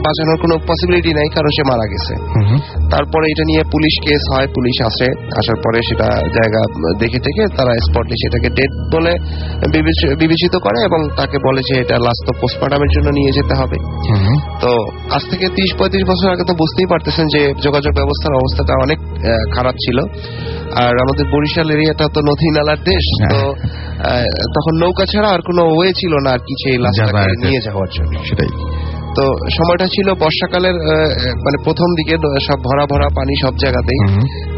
B: বাঁচানোর কোনো পসিবিলিটি নাই, কারণ সে মারা গেছে। তারপরে এটা নিয়ে পুলিশ কেস হয়, পুলিশ আসার পরে সেটা জায়গা দেখে থেকে তারা স্পটলি সেটাকে ডেড বলে বিবেচিত করে এবং তাকে বলে যে এটা লাস্ট পোস্টমর্টমের জন্য নিয়ে যেতে হবে। তো আজ থেকে 30-35 বছর আগে তো বুঝতেই পারতেছেন যে যোগাযোগ ব্যবস্থার অবস্থাটা অনেক খারাপ ছিল, আর আমাদের বরিশাল এরিয়াটা তো নদী নালার দেশ। তো তখন নৌকা ছাড়া আর কোনো ওয়ে ছিল না আর কি সেই লাশটাকে নিয়ে যাওয়ার জন্য। সেটাই তো সময়টা ছিল বর্ষাকালের, মানে প্রথম দিকে সব ভরা পানি সব জায়গাতেই।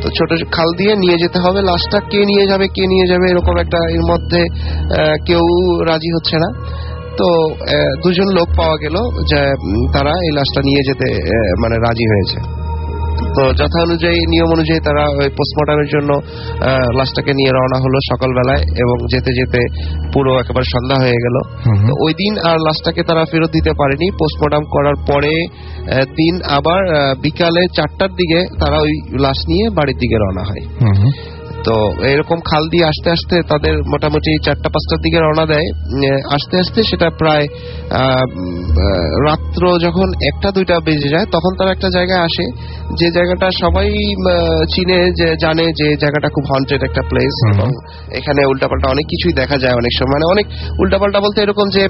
B: তো ছোট খাল দিয়ে নিয়ে যেতে হবে লাশটা, কে নিয়ে যাবে এরকম একটা, এর মধ্যে কেউ রাজি হচ্ছে না। তো দুজন লোক পাওয়া গেল যে তারা এই লাশটা নিয়ে যেতে মানে রাজি হয়েছে। তো নিয়ম অনুযায়ী তারা ওই পোস্টমর্টমের জন্য লাশটাকে নিয়ে রওনা হলো সকালবেলায়, এবং যেতে যেতে পুরো একেবারে সন্ধ্যা হয়ে গেল। তো ওই দিন আর লাশটাকে তারা ফেরত দিতে পারেনি। পোস্টমর্টম করার পরে দিন আবার বিকালে 4টার দিকে তারা ওই লাশ নিয়ে বাড়ির দিকে রওনা হয়। তো এরকম খাল দিয়ে আস্তে আস্তে তাদের মোটামুটি 4টা-5টার দিকে রওনা দেয়। আস্তে আস্তে সেটা প্রায় রাত্র যখন 1টা-2টা বেজে যায় তখন তারা একটা জায়গায় আসে, যে জায়গাটা সবাই চিনে, যে জানে যে জায়গাটা খুব হন্টেড একটা প্লেস, এবং এখানে উল্টাপাল্টা অনেক কিছুই দেখা যায় অনেক সময়। মানে অনেক উল্টাপাল্টা বলতে এরকম যে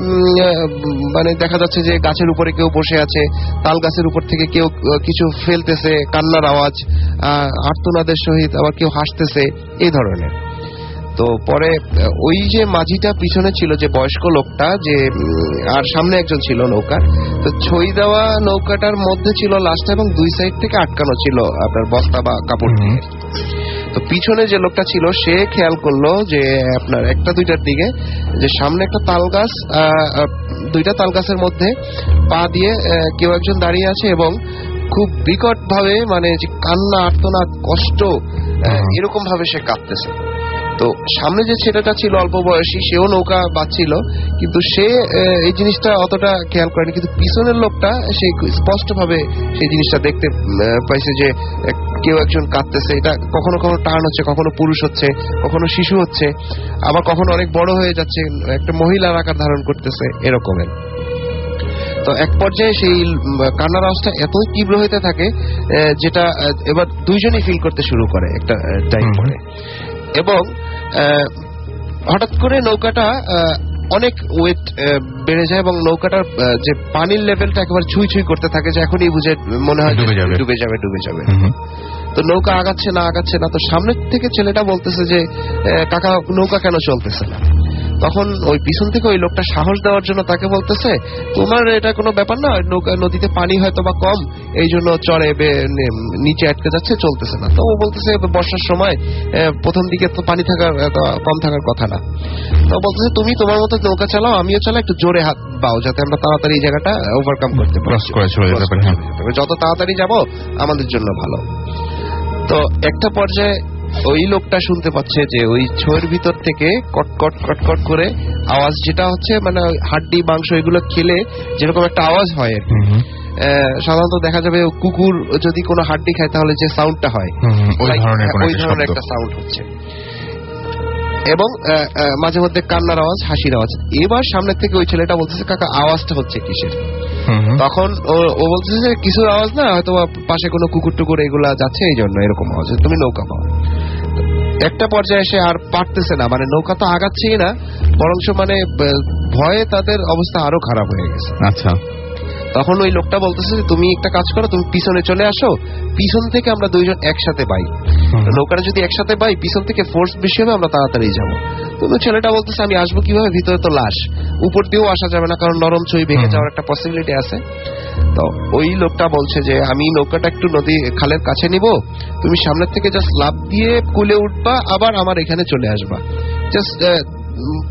B: মানে দেখা যাচ্ছে যে গাছের উপরে কেউ বসে আছে, তাল গাছের উপর থেকে কেউ কিছু ফেলতেছে, কান্নার আওয়াজ, আর্তনাদের সহিত, আবার কেউ হাসতেছে, এই ধরনের। তো পরে ওই যে মাঝিটা পিছনে ছিল, যে বয়স্ক লোকটা, যে আর সামনে একজন ছিল নৌকার, তো ছই দেওয়া নৌকাটার মধ্যে ছিল লাশটা, এবং 2 সাইড থেকে আটকানো ছিল আপনার বস্তা বা কাপড় দিয়ে। তো পিছনে যে লোকটা ছিল সে খেয়াল করলো যে আপনার 1টা-2টার দিকে যে সামনে একটা তাল গাছ, 2টা তাল গাছের মধ্যে পা দিয়ে কেউ একজন দাঁড়িয়ে আছে, এবং খুব বিকট ভাবে, মানে যে কান্না, আর্তনাদ, কষ্ট, এরকম ভাবে সে কাঁদতেছে। তো সামনে যে ছেলেটা ছিল অল্প বয়সী, সেও নৌকা বাঁচছিল, কিন্তু সে এই জিনিসটা অতটা খেয়াল করেনি, কিন্তু পিছনের লোকটা সে স্পষ্ট ভাবে সেই জিনিসটা দেখতে পাইছে যে কেউ একজন কাঁদতেছে। এটা কখনো কখনো টার্ন হচ্ছে, কখনো পুরুষ হচ্ছে, কখনো শিশু হচ্ছে, আবার কখনো অনেক বড় হয়ে যাচ্ছে, একটা মহিলার আকার ধারণ করতেছে, এরকমের। তো এক পর্যায়ে সেই কান্নার আওয়াজটা এতই তীব্র হইতে থাকে যেটা এবার দুইজনই ফিল করতে শুরু করে একটা টাইম পরে, এবং হঠাৎ করে নৌকাটা অনেক ওয়েট বেড়ে যায়, এবং নৌকাটার যে পানির লেভেলটা একেবারে ছুঁই ছুঁই করতে থাকে, যে এখনই বুঝে মনে হয় ডুবে যাবে। তো নৌকা আগাচ্ছে না। তো সামনের থেকে ছেলেটা বলতেছে যে কাকা, নৌকা কেন চলতেছে না? তখন ওই পিছন থেকে ওই লোকটা সাহস দেওয়ার জন্য তাকে বলতেছে, তোমার এটা কোনো ব্যাপার না, নৌকা নদীতে পানি হয়তো বা কম, এই জন্য চড়ে নিচে আটকে যাচ্ছে, চলতেছে না। তো ও বলতেছে বর্ষার সময় প্রথম দিকে তো পানি কম থাকার কথা না। তো বলতেছে তুমি তোমার মতো নৌকা চালাও, আমিও চালাই, একটু জোরে হাত বাও, যাতে আমরা তাড়াতাড়ি এই জায়গাটা ওভারকাম করতে পারি, যত তাড়াতাড়ি যাব আমাদের জন্য ভালো। তো একটা পর্যায়ে ওই লোকটা শুনতে পাচ্ছে যে ওই ছয়ের ভিতর থেকে কটকট কটকট করে আওয়াজ, যেটা হচ্ছে মানে হাড্ডি মাংস এগুলো খেলে যেরকম একটা আওয়াজ হয়, সাধারণত দেখা যাবে কুকুর যদি কোনো হাড্ডি খায় তাহলে যে সাউন্ডটা হয় ওই ধরনের একটা সাউন্ড হচ্ছে, এবং মাঝে মধ্যে কান্নার আওয়াজ, হাসির আওয়াজ। এবার সামনের থেকে ওই ছেলেটা বলতেছে, কাকা আওয়াজটা হচ্ছে কিসের? তখন ও বলতেছে যে কিছুর আওয়াজ না, হয়তো পাশে কোনো কুকুর টুকুর এগুলা যাচ্ছে, এই জন্য এরকম আওয়াজ, তুমি নৌকা পাও। একটা পর্যায়ে এসে আর পারতেছে না, মানে নৌকা তো আগাচ্ছেই না, বরঞ্চ মানে ভয়ে তাদের অবস্থা আরো খারাপ হয়ে গেছে।
A: আচ্ছা,
B: তখন ওই লোকটা বলতেছে যে তুমি একটা কাজ করো, তুমি পিছনে চলে আসো, পিছন থেকে আমরা দুইজন একসাথে পাই, নৌকাটা যদি একসাথে পাই পিছন থেকে ফোর্স বেশি হবে, আমরা তাড়াতাড়ি যাবো। তো ছেলেটা বলতেছে আমি আসবো কিভাবে, ভিতরে তো লাশ, উপর দিয়েও আসা যাবে না, কারণ নরম ছই ভেঙে যাওয়ার একটা পসিবিলিটি আছে। তো ওই লোকটা বলছে যে আমি নৌকাটা একটু নদী খালের কাছে নিব, তুমি সামনের থেকে জাস্ট লাফ দিয়ে কুলে উঠবা, আবার আমার এখানে চলে আসবা, জাস্ট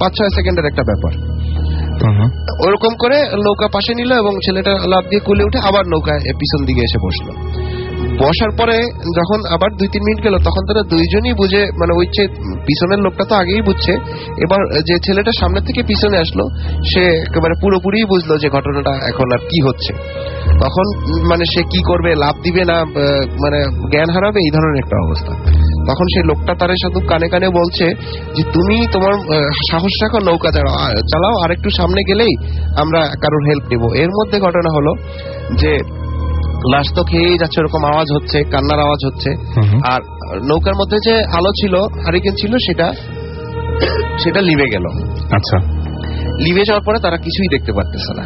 B: 5-6 সেকেন্ডের একটা ব্যাপার। ওরকম করে নৌকা পাশে নিল, এবং ছেলেটা লাফ দিয়ে কুলে উঠে আবার নৌকায় পিছন দিকে এসে বসলো। বসার পরে যখন আবার 2-3 মিনিট গেল, তখন তারা দুইজনই বুঝে, মানে ওই পিছনের লোকটা তো আগেই বুঝছে, এবার যে ছেলেটা সামনে থেকে পিছনে আসলো সে একেবারে পুরোপুরি বুঝলো যে ঘটনাটা এখন আর কি হচ্ছে। তখন মানে সে কি করবে, লাফ দিবে না মানে জ্ঞান হারাবে, এই ধরনের একটা অবস্থা। তখন সেই লোকটা তার সাথে কানে কানে বলছে যে তুমি তোমার সাহস রাখো, নৌকা চালাও, আর একটু সামনে গেলেই আমরা কারোর হেল্প নেব। এর মধ্যে ঘটনা হলো যে লাশ তো খেয়েই যাচ্ছে, ওরকম আওয়াজ হচ্ছে, কান্নার আওয়াজ হচ্ছে, আর নৌকার মধ্যে যে আলো ছিল, হারিকেন ছিল, সেটা লিভে গেল। আচ্ছা, লিভে যাওয়ার পরে তারা কিছুই দেখতে পারতেছে না।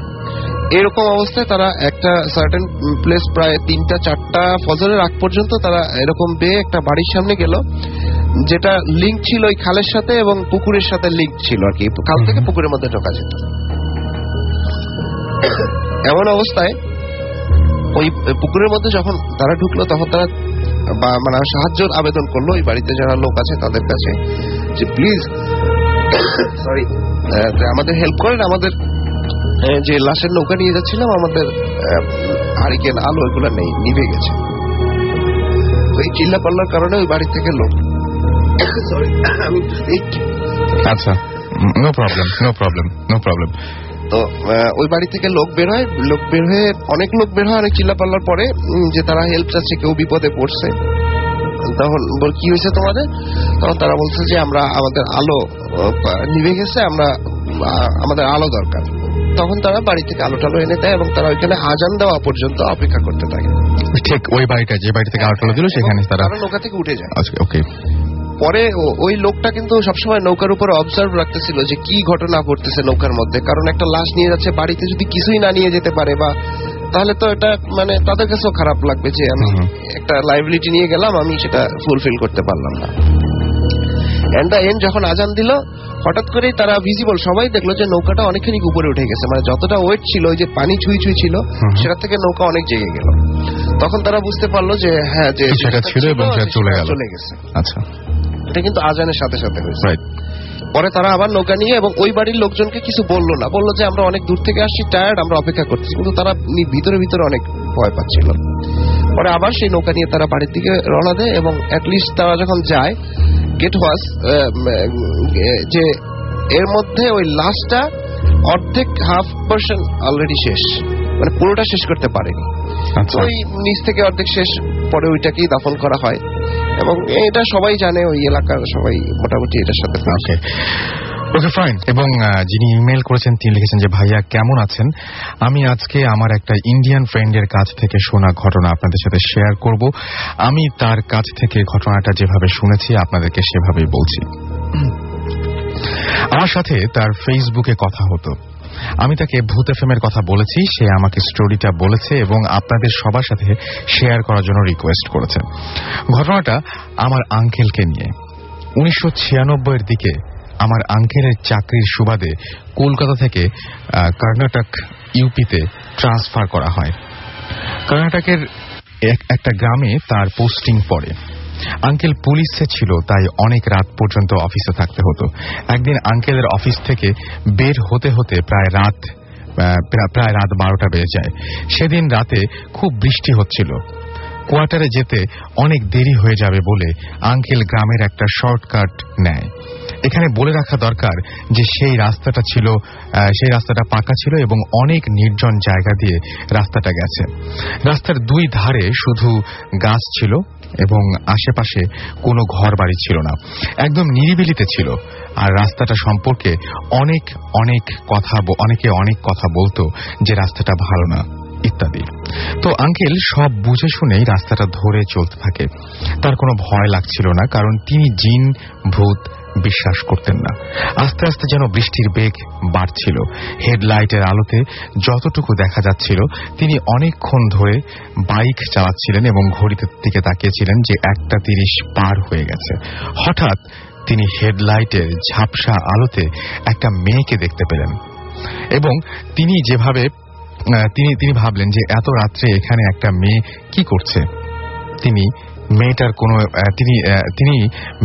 B: এরকম অবস্থায় তারা একটা সার্টেন প্লেস, প্রায় 3টা-4টা ফজরের আগ পর্যন্ত তারা এরকম বেয়ে একটা বাড়ির সামনে গেল, যেটা লিঙ্ক ছিল ওই খালের সাথে এবং পুকুরের সাথে লিঙ্ক ছিল আর কি, খাল থেকে পুকুরের মধ্যে ঢোকা যেত। এমন অবস্থায় ওই পুকুরের মধ্যে যখন তারা ঢুকলো, তখন তারা মানে সাহায্যের আবেদন করলো ওই বাড়িতে যারা লোক আছে তাদের কাছে, যে প্লিজ সরি আমাদের হেল্প করেন, আমাদের যে লাশের নৌকা নিয়ে যাচ্ছিলাম, আমাদের হারিকেন আলো এগুলো নেই, নিভে গেছে। ওই চিল্লা পাল্লার কারণে ওই বাড়ি থেকে লোক, সরি আমি
A: আচ্ছা, নো প্রবলেম।
B: তো ওই বাড়ি থেকে লোক বের হয়, অনেক লোক বের হয়, অনেক চিল্লা পাল্লার পরে যে তারা হেল্প চাচ্ছে, কেউ বিপদে পড়ছে। তখন কি হয়েছে তোমাদের? তখন তারা বলছে যে আমরা আমাদের আলো নিভে গেছে, আমাদের আলো দরকার। তখন তারা বাড়ি থেকে আলো টালো এনে দেয় এবং তারা ওইখানে আজান দেওয়া পর্যন্ত অপেক্ষা করতে থাকে।
A: ঠিক ওই বাড়িটা, যে বাড়ি থেকে আলো টালো দিল সেখানে তারা
B: নৌকা থেকে উঠে যায়।
A: ওকে।
B: পরে ওই লোকটা কিন্তু সবসময় নৌকার উপর অবজার্ভ রাখতেছিল যে কি ঘটনা ঘটতেছে নৌকার মধ্যে, কারণ একটা লাশ নিয়ে যাচ্ছে, বাড়িতে যদি কিছুই না নিয়ে যেতে পারে বা তাহলে তো এটা মানে তাদের কাছেও খারাপ লাগবে যে আমি একটা লাইবিলিটি নিয়ে গেলাম, আমি সেটা ফুলফিল করতে পারলাম না। এন্ড দ্য এন্ড যখন আজান দিল, হঠাৎ করেই তারা ভিজিবল সবাই দেখলো যে নৌকাটা অনেকখানি উপরে উঠে গেছে, মানে যতটা ওয়েট ছিল, ওই যে পানি ছুঁই ছুঁই ছিল সেটা থেকে নৌকা অনেক জেগে গেল। তখন তারা বুঝতে পারলো যে হ্যাঁ, যে
A: সেটা ছিল এবং চলে গেছে। আচ্ছা,
B: এটা কিন্তু আজানের সাথে সাথে হয়েছে। পরে তারা আবার নৌকা নিয়ে, এবং ওই বাড়ির লোকজনকে কিছু বললো না, বললো যে আমরা অনেক দূর থেকে আসছি, টায়ার্ড, আমরা অপেক্ষা করছি, কিন্তু তারা ভিতরে ভিতরে অনেক ভয় পাচ্ছিল। পরে আবার সেই নৌকা নিয়ে তারা বাড়ির দিকে রওনা দেয়, এবং অ্যাটলিস্ট তারা যখন যায়, গেট ওয়াজ যে এর মধ্যে ওই লাস্টটা অর্ধেক হাফ পার্সেন্ট অলরেডি শেষ, মানে পুরোটা শেষ করতে পারেনি। ওই নিচ থেকে অর্ধেক শেষ, পরে ওইটাকেই দাফন করা হয়, এবং এটা সবাই জানে, ওই এলাকার সবাই মোটামুটি এটার সাথে।
A: ওকে, ফাইন। এবং যিনি ইমেল করেছেন তিনি লিখেছেন যে ভাইয়া কেমন আছেন, আমি আজকে আমার একটা ইন্ডিয়ান ফ্রেন্ডের কাছ থেকে শোনা ঘটনা আপনাদের সাথে শেয়ার করব। আমি তার কাছ থেকে ঘটনাটা যেভাবে শুনেছি আপনাদেরকে সেভাবেই বলছি। আমার সাথে তার ফেসবুকে কথা হতো, আমি তাকে ভূত এফএম-এর কথা বলেছি, সে আমাকে স্টোরিটা বলেছে এবং আপনাদের সবার সাথে শেয়ার করার জন্য রিকোয়েস্ট করেছে। ঘটনাটা আমার আঙ্কেলকে নিয়ে। 1996 এর দিকে আমার আঙ্কেলের চাকরির সুবাদে কলকাতা থেকে কর্ণাটক ইউপিতে ট্রান্সফার করা হয়। কর্ণাটকের একটা গ্রামে তার পোস্টিং পড়ে। আঙ্কেল পুলিশে ছিল, তাই অনেক রাত পর্যন্ত অফিসে থাকতে হতো। একদিন আঙ্কেলের অফিস থেকে বের হতে হতে প্রায় রাত 12টা বেজে যায়। সেদিন রাতে খুব বৃষ্টি হচ্ছিল। কোয়ার্টারে যেতে অনেক দেরি হয়ে যাবে বলে আঙ্কেল গ্রামের একটা শর্টকাট নেয়। এখানে বলে রাখা দরকার যে সেই রাস্তাটা পাকা ছিল এবং অনেক নির্জন জায়গা দিয়ে রাস্তাটা গেছে। রাস্তার দুই ধারে শুধু গাছ ছিল এবং আশেপাশে কোনো ঘর বাড়ি ছিল না, একদম নিরিবিলিতে ছিল। আর রাস্তাটা সম্পর্কে অনেকে অনেক কথা বলতো যে রাস্তাটা ভালো না ইত্যাদি। তো আঙ্কেল সব বুঝে শুনেই রাস্তাটা ধরে চলতে থাকে। তার কোনো ভয় লাগছিল না, কারণ তিনি জিন ভূত বিশ্বাস করতেন না। আস্তে আস্তে যেন বৃষ্টির বেগ বাড়ছিল। হেডলাইটের আলোতে যতটুকু দেখা যাচ্ছিল, তিনি অনেকক্ষণ ধরে বাইক চালাচ্ছিলেন এবং ঘড়িতে দিকে তাকিয়েছিলেন যে 1:30 পার হয়ে গেছে। হঠাৎ তিনি হেডলাইটের ঝাপসা আলোতে একটা মেয়েকে দেখতে পেলেন এবং তিনি ভাবলেন যে এত রাত্রে এখানে একটা মেয়ে কি করছে। তিনি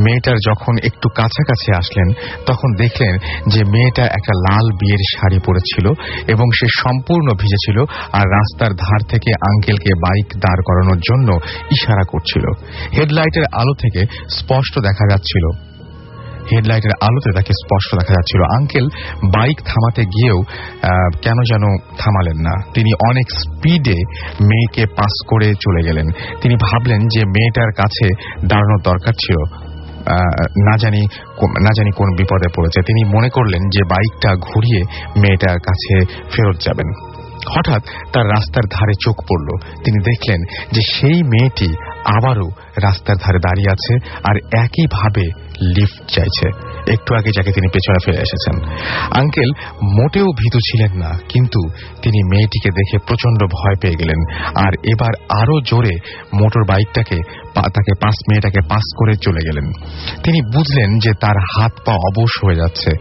A: মেয়েটার যখন একটু কাছাকাছি আসলেন, তখন দেখলেন যে মেয়েটা একটা লাল বিয়ের শাড়ি পরেছিল এবং সে সম্পূর্ণ ভিজেছিল আর রাস্তার ধার থেকে আঙ্কেলকে বাইক দাঁড় করানোর জন্য ইশারা করছিল। হেডলাইটের আলোতে তাকে স্পষ্ট দেখা যাচ্ছিল। আঙ্কেল বাইক থামাতে গিয়েও কেন যেন থামালেন না। তিনি অনেক স্পিডে মেয়েকে পাস করে চলে গেলেন। তিনি ভাবলেন যে মেয়েটার কাছে দাঁড়ানোর দরকার ছিল, না জানি কোন বিপদে পড়েছে। তিনি মনে করলেন যে বাইকটা ঘুরিয়ে মেয়েটার কাছে ফেরত যাবেন। হঠাৎ তার রাস্তার ধারে চোখ পড়ল। তিনি দেখলেন যে সেই মেয়েটি আবারও রাস্তার ধারে দাঁড়িয়ে আছে আর একইভাবে লিফট চাইছে, একটু আগে যাকে তিনি পেছনে ফেলে এসেছেন। আঙ্কেল মোটেও ভীতু ছিলেন না, কিন্তু তিনি মেয়েটিকে দেখে প্রচন্ড ভয় পেয়ে গেলেন আর এবার আরো জোরে মোটর বাইকটাকে মেয়েটাকে পাস করে চলে গেলেন। তিনি বুঝলেন যে তার হাত পা অবশ হয়ে যাচ্ছে।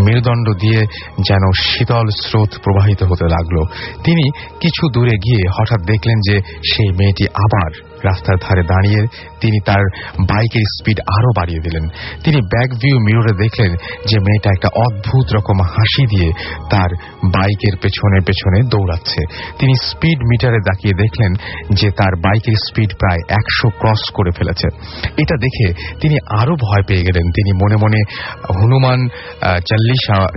A: মেরুদণ্ড দিয়ে যেন শীতল স্রোত প্রবাহিত হতে লাগলো। তিনি কিছু দূরে গিয়ে হঠাৎ দেখলেন যে সেই মেয়েটি আবার রাস্তার ধারে দাঁড়িয়ে। তিনি তার বাইকের স্পিড আরো বাড়িয়ে দিলেন। তিনি ব্যাক ভিউ মিররে দেখলেন যে মেয়েটা একটা অদ্ভুত রকম হাসি দিয়ে তার বাইকের পেছনে পেছনে দৌড়াচ্ছে। তিনি স্পিড মিটারে তাকিয়ে দেখলেন যে তার বাইকের স্পিড প্রায় 100 ক্রস করে ফেলেছে। এটা দেখে তিনি আরো ভয় পেয়ে গেলেন। তিনি মনে মনে হনুমান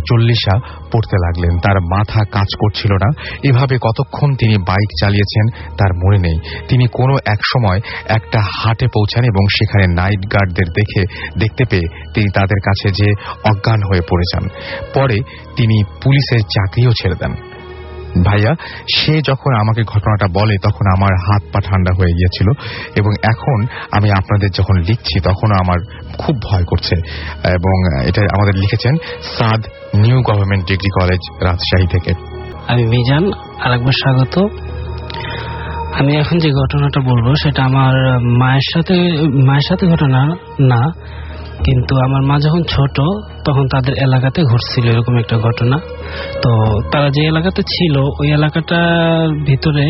A: চল্লিশা পড়তে লাগলেন। তার মাথা কাজ করছিল না। এভাবে কতক্ষণ তিনি বাইক চালিয়েছেন তার মনে নেই। তিনি কোনো এক সময় একটা হাটে পৌঁছান এবং সেখানে নাইট গার্ডদের দেখতে পেয়ে তিনি তাদের কাছে যে অজ্ঞান হয়ে পড়ে যান। পরে তিনি পুলিশের চাকরিও ছেড়ে দেন। ভাইয়া, সে যখন আমাকে ঘটনাটা বলে তখন আমার হাত পা ঠান্ডা হয়ে গিয়েছিল এবং এখন আমি আপনাদের যখন লিখছি তখনও আমার খুব ভয় করছে। এবং এটা আমাদের লিখেছেন Saad, new government degree college, Rajshahi থেকে।
C: আমি মিজান, আরেকবার স্বাগত। আমি এখন যে ঘটনাটা বলবো সেটা আমার মায়ের সাথে ঘটনা না, কিন্তু আমার মা যখন ছোট তখন তাদের এলাকাতে ঘটছিল এরকম একটা ঘটনা। তো তারা যে এলাকাতে ছিল ওই এলাকাটার ভিতরে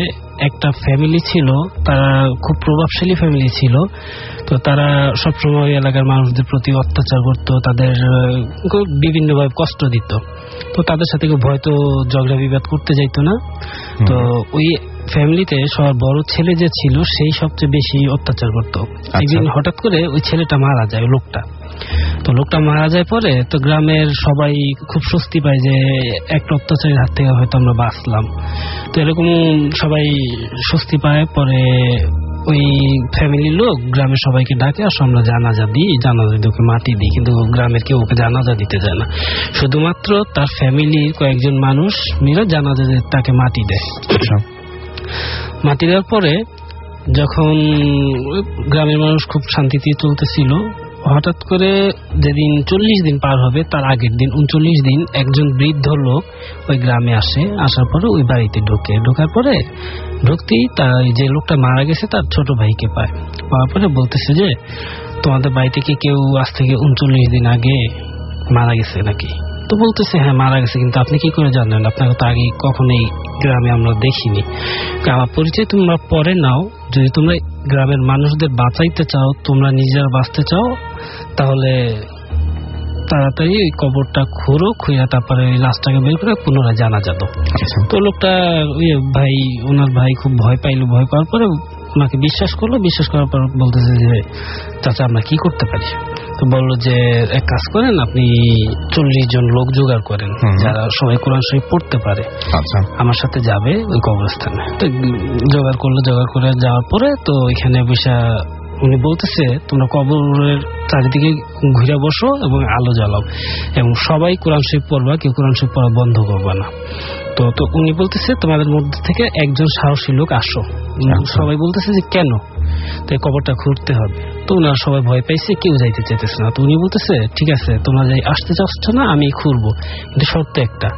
C: একটা ফ্যামিলি ছিল, তারা খুব প্রভাবশালী ফ্যামিলি ছিল। তো তারা সবসময় ওই এলাকার মানুষদের প্রতি অত্যাচার করত, তাদের বিভিন্নভাবে কষ্ট দিত। তো তাদের সাথে কেউ ভয়তো ঝগড়া বিবাদ করতে যাইতো না। তো ওই ফ্যামিলিতে সবার বড় ছেলে যে ছিল সেই সবচেয়ে বেশি অত্যাচার করত। একদিন হঠাৎ করে ওই ছেলেটা মারা যায়, লোকটা। তো লোকটা মারা যায় পরে তো গ্রামের সবাই খুব স্বস্তি পায় যে একটা অত্যাচারের হাত থেকে হয়তো আমরা বাঁচলাম। তো এরকম সবাই স্বস্তি পায়। পরে ওই ফ্যামিলির লোক গ্রামের সবাইকে ডাকে, আসো আমরা জানাজা দিই, জানাজা দিয়ে ওকে মাটি দিই। কিন্তু গ্রামের কেউ ওকে জানাজা দিতে যায় না, শুধুমাত্র তার ফ্যামিলির কয়েকজন মানুষ মিলে জানাজা দিয়ে তাকে মাটি দেয়। মাটি দেওয়ার পরে যখন গ্রামের মানুষ খুব শান্তিতে চলতেছিল, হঠাৎ করে যেদিন 40 দিন পার হবে তার আগের দিন 39 দিন একজন বৃদ্ধ লোক ওই গ্রামে আসে। আসার পরে ওই বাড়িতে ঢোকার পরে ঢুকতেই তার যে লোকটা মারা গেছে তার ছোট ভাইকে পাওয়ার পরে বলতেছে যে তোমাদের বাড়ি থেকে কেউ আজ থেকে 39 দিন আগে মারা গেছে নাকি? তো বলতেছে হ্যাঁ মারা গেছে, কিন্তু আপনি কি করে জানেন? আপনাকে তো আগে কখনোই গ্রামে আমরা দেখিনি। আমার পরিচয় তোমরা পরে নাও, যদি তোমরা গ্রামের মানুষদের বাঁচাইতে চাও, তোমরা নিজেরা বাঁচতে চাও, তাহলে তাড়াতাড়ি ওই কবরটা খুঁড়ে তারপরে ওই লাশটাকে বের করে পুনরায় জানাজা দাও। তো লোকটা ওনার ভাই খুব ভয় পাওয়ার পরে ওনাকে বিশ্বাস করার পর বলতেছে যে চাচা আমরা কি করতে পারি? তো বললো যে এক কাজ করেন, আপনি 40 জন লোক জোগাড় করেন যারা সবাই কোরআন শরীফ পড়তে পারে, আমার সাথে যাবে ওই কবরস্থানে। তো জোগাড় করে যাওয়ার পরে তো এখানে বসে উনি বলতেছে তোমরা কবরের চারিদিকে ঘুরে বসো এবং আলো জ্বালাও এবং সবাই কোরআন শরীফ পড়বা, কেউ কোরআন শরীফ পড়া বন্ধ করবা না। তো উনি বলতেছে তোমাদের মধ্যে থেকে একজন সাহসী লোক আসো। সবাই বলতেছে যে কেন? তো কবরটা খুঁড়তে হবে। তো ওনারা সবাই ভয় পাইছে, কেউ যাইতে চাইতেছে না। তো উনি বলতেছে ঠিক আছে তোমরা আসতে চাচ্ছ না, আমি খুঁড়বো, কিন্তু শর্ত একটা,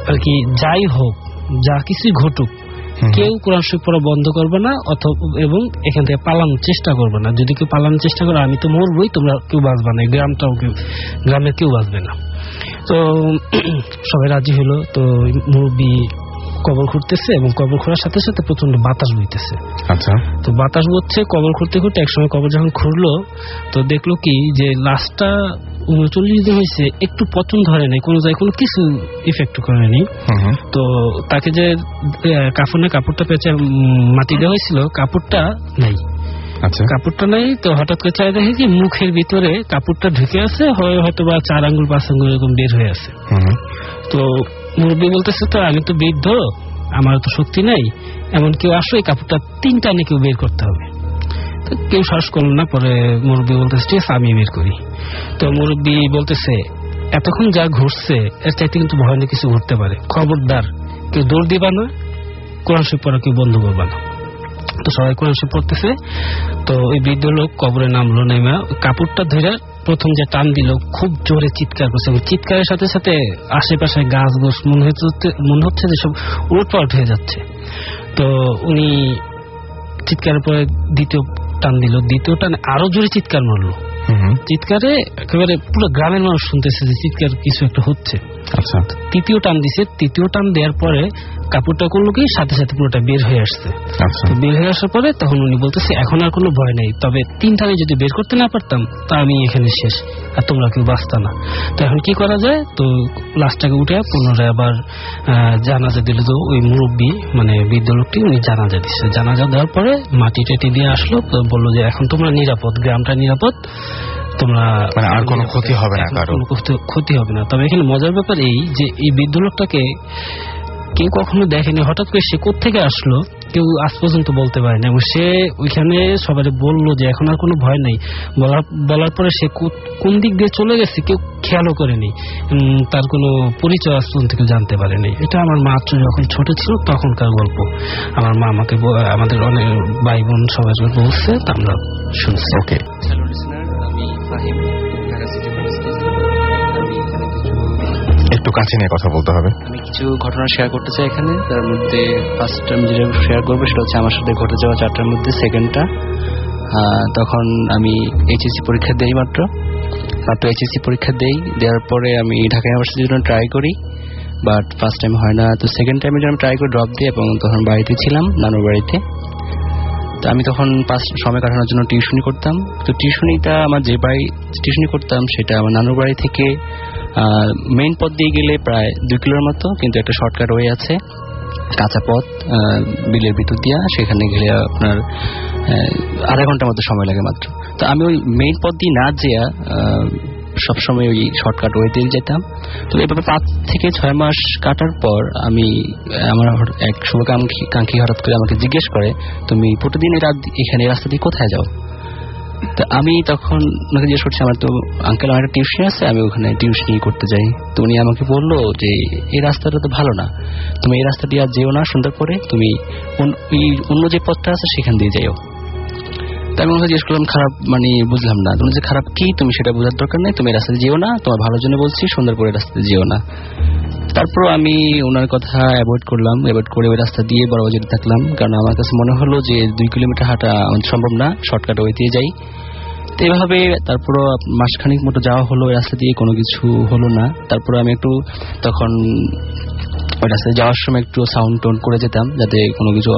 C: আর কি যাই হোক যা কিছুই ঘটুক কেউ কোরআন শরীফ পড়া বন্ধ করবে না এবং এখান থেকে পালানোর চেষ্টা করবে না। যদি কেউ পালানোর চেষ্টা করে আমি তো মরবই, তোমরা কেউ বাঁচবে না, গ্রামের কেউ বাঁচবে না। তো সবাই রাজি হলো। তো মুরব্বী কবর খুঁড়তেছে এবং কবর খোঁড়ার সাথে সাথে প্রচন্ড বাতাস বইতেছে। আচ্ছা, তো বাতাস বইছে কবর খুঁড়তে একসময় কবর যখন খুঁড়লো তো দেখলো কি যে লাশটা 39 দিন হয়েছে, একটু পচন ধরে নাই, কোনো জায়গায় কোনো কিছু ইফেক্ট করেনি। তো তাকে যে কাপড়টা পেঁচে মাটি দেওয়া হয়েছিল কাপড়টা নাই। কাপড়টা নাই। তো হঠাৎ করে চাই দেখে কি মুখের ভিতরে কাপড়টা ঢুকে আছে, হয়তো বা 4 আঙ্গুল 5 আঙ্গুল এরকম বের হয়ে আছে। তো মুরব্বী বলতেছে তো আমি তো বৃদ্ধ, আমার তো শক্তি নাই, এমন কেউ আসো এই কাপড়টা 3 টানে কেউ বের করতে হবে। তো কেউ সাহস করলো না। পরে মুরব্বী বলতেছে ঠিক আছে আমি বের করি। তো মুরব্বী বলতেছে এতক্ষণ যা ঘুরছে এর চাইতে কিন্তু ভয়ানক কিছু ঘুরতে পারে, খবরদার কেউ দৌড় দিবা না, কোরআন শরীফ পড়া কেউ বন্ধ করবা না। তো সবাই কোরআন শরীফ পড়তেছে। তো ওই বৃদ্ধ লোক কবরে নামলো, নেমে কাপড়টা ধরে প্রথম যে টান দিল খুব জোরে চিৎকার করছে। চিৎকারের সাথে সাথে আশেপাশে গাছ গোছ মনে হচ্ছে যে সব উলটপালট হয়ে যাচ্ছে। তো উনি চিৎকারের পরে দ্বিতীয় টান দিল, দ্বিতীয় টান আরো জোরে চিৎকার মারলো। চিৎকারে একেবারে পুরো গ্রামের মানুষ শুনতেছে যে চিৎকার কিছু একটা হচ্ছে। আচ্ছা, তৃতীয় টান দিছে, তৃতীয় টান দেওয়ার পরে কাপড়টা করলো কি সাথে সাথে পুরোটা বের হয়ে আসছে। বের হয়ে আসার পরে তখন উনি বলতেছে এখন আর কোনো ভয় নেই, তবে 3 টানে যদি বের করতে না পারতাম তা আমি এখানে শেষ, আর তোমরা কেউ বাঁচতা না। তো এখন কি করা যায়? তো লাশটাকে উঠে পুনরায় আবার জানাজা দিল। তো ওই মুরব্বী মানে বৃদ্ধ লোকটি উনি জানাজা দিচ্ছে। জানাজা দেওয়ার পরে মাটি টাটি দিয়ে আসলো। তো বললো যে এখন তোমরা নিরাপদ, গ্রামটা নিরাপদ, তোমরা
A: আর কোনো ক্ষতি হবে না,
C: কোনো ক্ষতি হবে না। তবে এখানে মজার ব্যাপার এই যে এই বৃদ্ধ লোকটাকে কেউ কখনো দেখেনি, হঠাৎ করে সে কোত্থেকে আসলো কেউ আজ পর্যন্ত বলতে পারে না। এবং সে ওইখানে সবাই বললো যে এখন আর কোনো ভয় নেই, বলার পরে সে কোন দিক দিয়ে চলে গেছে কেউ খেয়ালও করেনি, তার কোনো পরিচয় আজ পর্যন্ত কেউ জানতে পারেনি। এটা আমার মাত্র যখন ছোট ছিল তখনকার গল্প। আমার মা আমাকে, আমাদের অনেক ভাই বোন সবাই বলছে, তা আমরা শুনছি।
A: ওকে,
D: আমি ফাহিম, ঢাকা সিটি কলেজ থেকে। আমি এখানে
A: একটু কাছে নিয়ে কথা বলতে হবে।
D: আমি কিছু ঘটনা শেয়ার করতে চাই এখানে। তার মধ্যে ফার্স্ট আমি যেটা শেয়ার করবো সেটা হচ্ছে আমার সাথে ঘটে যাওয়া 4টার মধ্যে সেকেন্ডটা। তখন আমি এইচএসসি পরীক্ষা দেই, মাত্র এইচএসসি পরীক্ষা দেওয়ার পরে আমি ঢাকা ইউনিভার্সিটির জন্য ট্রাই করি, বাট ফার্স্ট টাইম হয় না। তো সেকেন্ড টাইমে যখন ট্রাই করে ড্রপ দিই, এবং তখন বাড়িতে ছিলাম, নানুর বাড়িতে। তো আমি তখন সময় কাটানোর জন্য টিউশনি করতাম। তো টিউশনিটা আমার যে বাড়ি টিউশনি করতাম সেটা আমার নানুর বাড়ি থেকে মেইন পথ দিয়ে গেলে প্রায় 2 কিলোর মতো, কিন্তু একটা শর্টকাট ওয়ে আছে, কাঁচা পথ বিলের ভিতর দিয়া, সেখানে গেলে আপনার আধা ঘন্টার মতো সময় লাগে মাত্র। তো আমি ওই মেইন পথ দিয়ে না যেয়া সবসময় ওই শর্টকাট ওয়ে দিয়ে যেতাম। তো এভাবে 5 থেকে 6 মাস কাটার পর আমি আমার এক শুভাকাঙ্ক্ষী হঠাৎ করে আমাকে জিজ্ঞেস করে, তুমি প্রতিদিন এখানে রাস্তা দিয়ে কোথায় যাও? তো আমি তখন ওনাকে জিজ্ঞেস করছি, আমার তো আঙ্কেল আমার একটা টিউশন আছে, আমি ওখানে টিউশনি করতে যাই। তো উনি আমাকে বললো যে এই রাস্তাটা তো ভালো না, তুমি এই রাস্তা দিয়ে আর যেও না, সুন্দর করে তুমি অন্য যে পথটা আছে সেখান দিয়ে যাও। তো আমি ওনাকে জিজ্ঞেস করলাম, খারাপ মানে বুঝলাম না, তুমি যে খারাপ কি, তুমি সেটা বোঝার দরকার নেই, তুমি রাস্তায় যেও না, তোমার ভালোর জন্য বলছি, সুন্দর করে রাস্তায় যেও না। তারপর আমি ওনার কথা অ্যাভয়েড করে ওই রাস্তা দিয়ে বরাবর যেতে থাকলাম, কারণ আমার কাছে মনে হলো যে 2 কিলোমিটার হাঁটা সম্ভব না, শর্টকাট ওয়ে দিয়ে যাই। তো এইভাবে তারপর মাসখানিক মতো যাওয়া হলো, ওই রাস্তা দিয়ে কোনো কিছু হলো না। তারপর আমি একটু তখন ওই রাস্তায় যাওয়ার সময় একটু সাউন্ড টোন করে যেতাম, যাতে কোনো কিছু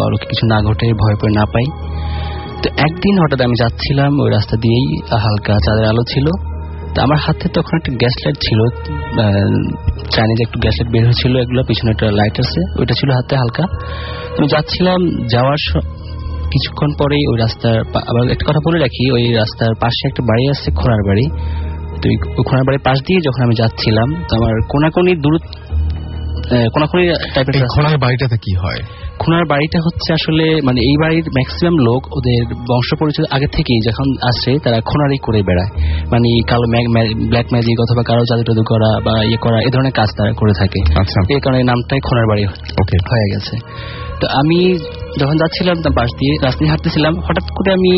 D: না ঘটে, ভয় পেয়ে না পাই। তো একদিন হঠাৎ আমি যাচ্ছিলাম ওই রাস্তা দিয়েই, হালকা চাঁদের আলো ছিল। তো আমার হাতে তখন একটা গ্যাস লাইট ছিল, চাইনিজ একটু গ্যাস লাইট বের হয়েছিল, এগুলো পিছনে একটা লাইট আছে, ওইটা ছিল হাতে হালকা। আমি যাচ্ছিলাম, যাওয়ার কিছুক্ষণ পরেই ওই রাস্তার, আবার একটা কথা বলে রাখি, ওই রাস্তার পাশে একটা বাড়ি আছে, খোনার বাড়ি। তো ওই খোনার বাড়ির পাশ দিয়ে যখন আমি যাচ্ছিলাম, তো আমার কোনাকুনি টাইপের।
A: খোনার বাড়িটাতে কি হয়?
D: খুনার বাড়িটা হচ্ছে আসলে মানে এই বাড়ির ম্যাক্সিমাম লোক ওদের বংশ পরিচয় আগে থেকেই যখন আসে তারা খুনারি করে বেড়ায়, মানে কালো ব্ল্যাক ম্যাজিক অথবা কারো জাদু টাদু করা বা ইয়ে করা, এই ধরনের কাজ তারা করে থাকে। এই কারণে নামটাই খুনার বাড়ি হয়ে গেছে। তো আমি যখন যাচ্ছিলাম পাশ দিয়ে রাস্তা দিয়ে হাঁটতেছিলাম, হঠাৎ করে আমি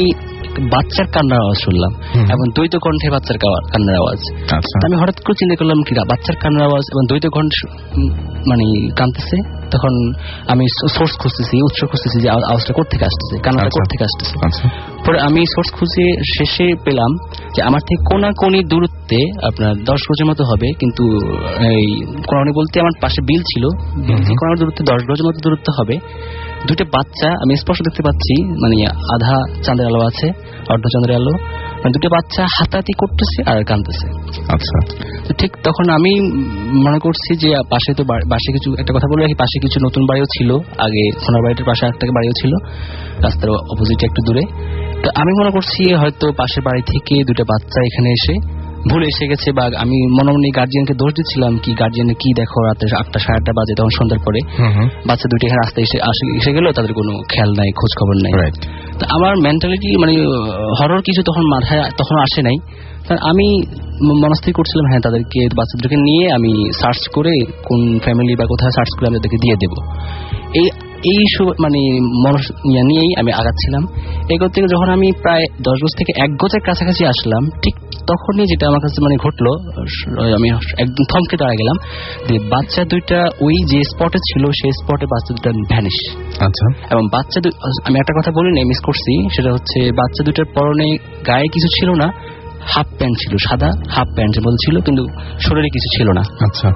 D: বাচ্চার কান্নার আওয়াজ শুনলাম, এবং দ্বৈত কণ্ঠে বাচ্চার কান্নার আওয়াজ। আমি হঠাৎ করে চিন্তা করলাম কি বাচ্চার কান্নার আওয়াজ এবং দ্বৈত কণ্ঠ মানে কাঁদতেছে। তখন আমি সোর্স খুঁজতেছি, উৎস খুঁজতেছি যে আওয়াজটা কোথেকে আসতেছে, কান্নাটা কোথেকে আসতেছে। পরে আমি সোর্স খুঁজে শেষে পেলাম যে আমার থেকে কোনাকুনি দূরত্বে আপনার 10 গজের মতো হবে, কিন্তু এই কোনাকুনি বলতে আমার পাশে বিল ছিল, কোনাকুনি দূরত্বে 10 গজের মতো দূরত্ব হবে। দুটো বাচ্চা আমি স্পষ্ট দেখতে পাচ্ছি, মানে আধা চাঁদের আলো আছে, অর্ধ চাঁদের আলো, মানে দুটো বাচ্চা হাতাহাতি করতেছে আর কাঁদতেছে। আচ্ছা, ঠিক তখন আমি মনে করছি যে পাশে তো পাশে কিছু একটা কথা বলে রাখি, পাশে কিছু নতুন বাড়িও ছিল, আগে সোনার বাড়িটার পাশে একটা বাড়িও ছিল রাস্তার অপোজিটে একটু দূরে। তো আমি মনে করছি হয়তো পাশের বাড়ি থেকে দুটো বাচ্চা এখানে এসে ভুলে এসে গেছে, বা আমি মনে মনে গার্জিয়ানকে দোষ দিচ্ছিলাম কি গার্জিয়ানে কি দেখো রাতে 8টা সাড়ে 8টা বাজে, তখন সন্ধ্যার পরে বাচ্চা দুটো এখানে রাস্তায় এসে গেল, তাদের কোনো খেয়াল নাই, খোঁজ খবর নাই। তো আমার মেন্টালিটি মানে হরর কিছু তখন মাথায় তখন আসে নাই। আমি মনস্থির করছিলাম হ্যাঁ তাদেরকে বাচ্চাদেরকে নিয়ে আমি সার্চ করে কোন ফ্যামিলি বা কোথায় সার্চ করে আমি তাদেরকে দিয়ে দেবো, এই মানে নিয়েই আমি আগাচ্ছিলাম। এগোতে থেকে যখন আমি প্রায় 10 গজ থেকে 1 গজের কাছাকাছি আসলাম, ঠিক তখনই যেটা আমার কাছে মানে ঘটলো, আমি একদম থমকে দাঁড়িয়ে গেলাম যে বাচ্চা দুইটা ওই যে স্পটে ছিল সেই স্পটে বাচ্চা দুটা ভ্যানিশ। আচ্ছা, এবং বাচ্চা আমি একটা কথা বলি না, মিস করছি, সেটা হচ্ছে বাচ্চা দুটার পরনে গায়ে কিছু ছিল না, হাফ প্যান্ট ছিল, সাদা হাফ প্যান্ট বলছিল, কিন্তু শরীরে কিছু ছিল না। আচ্ছা,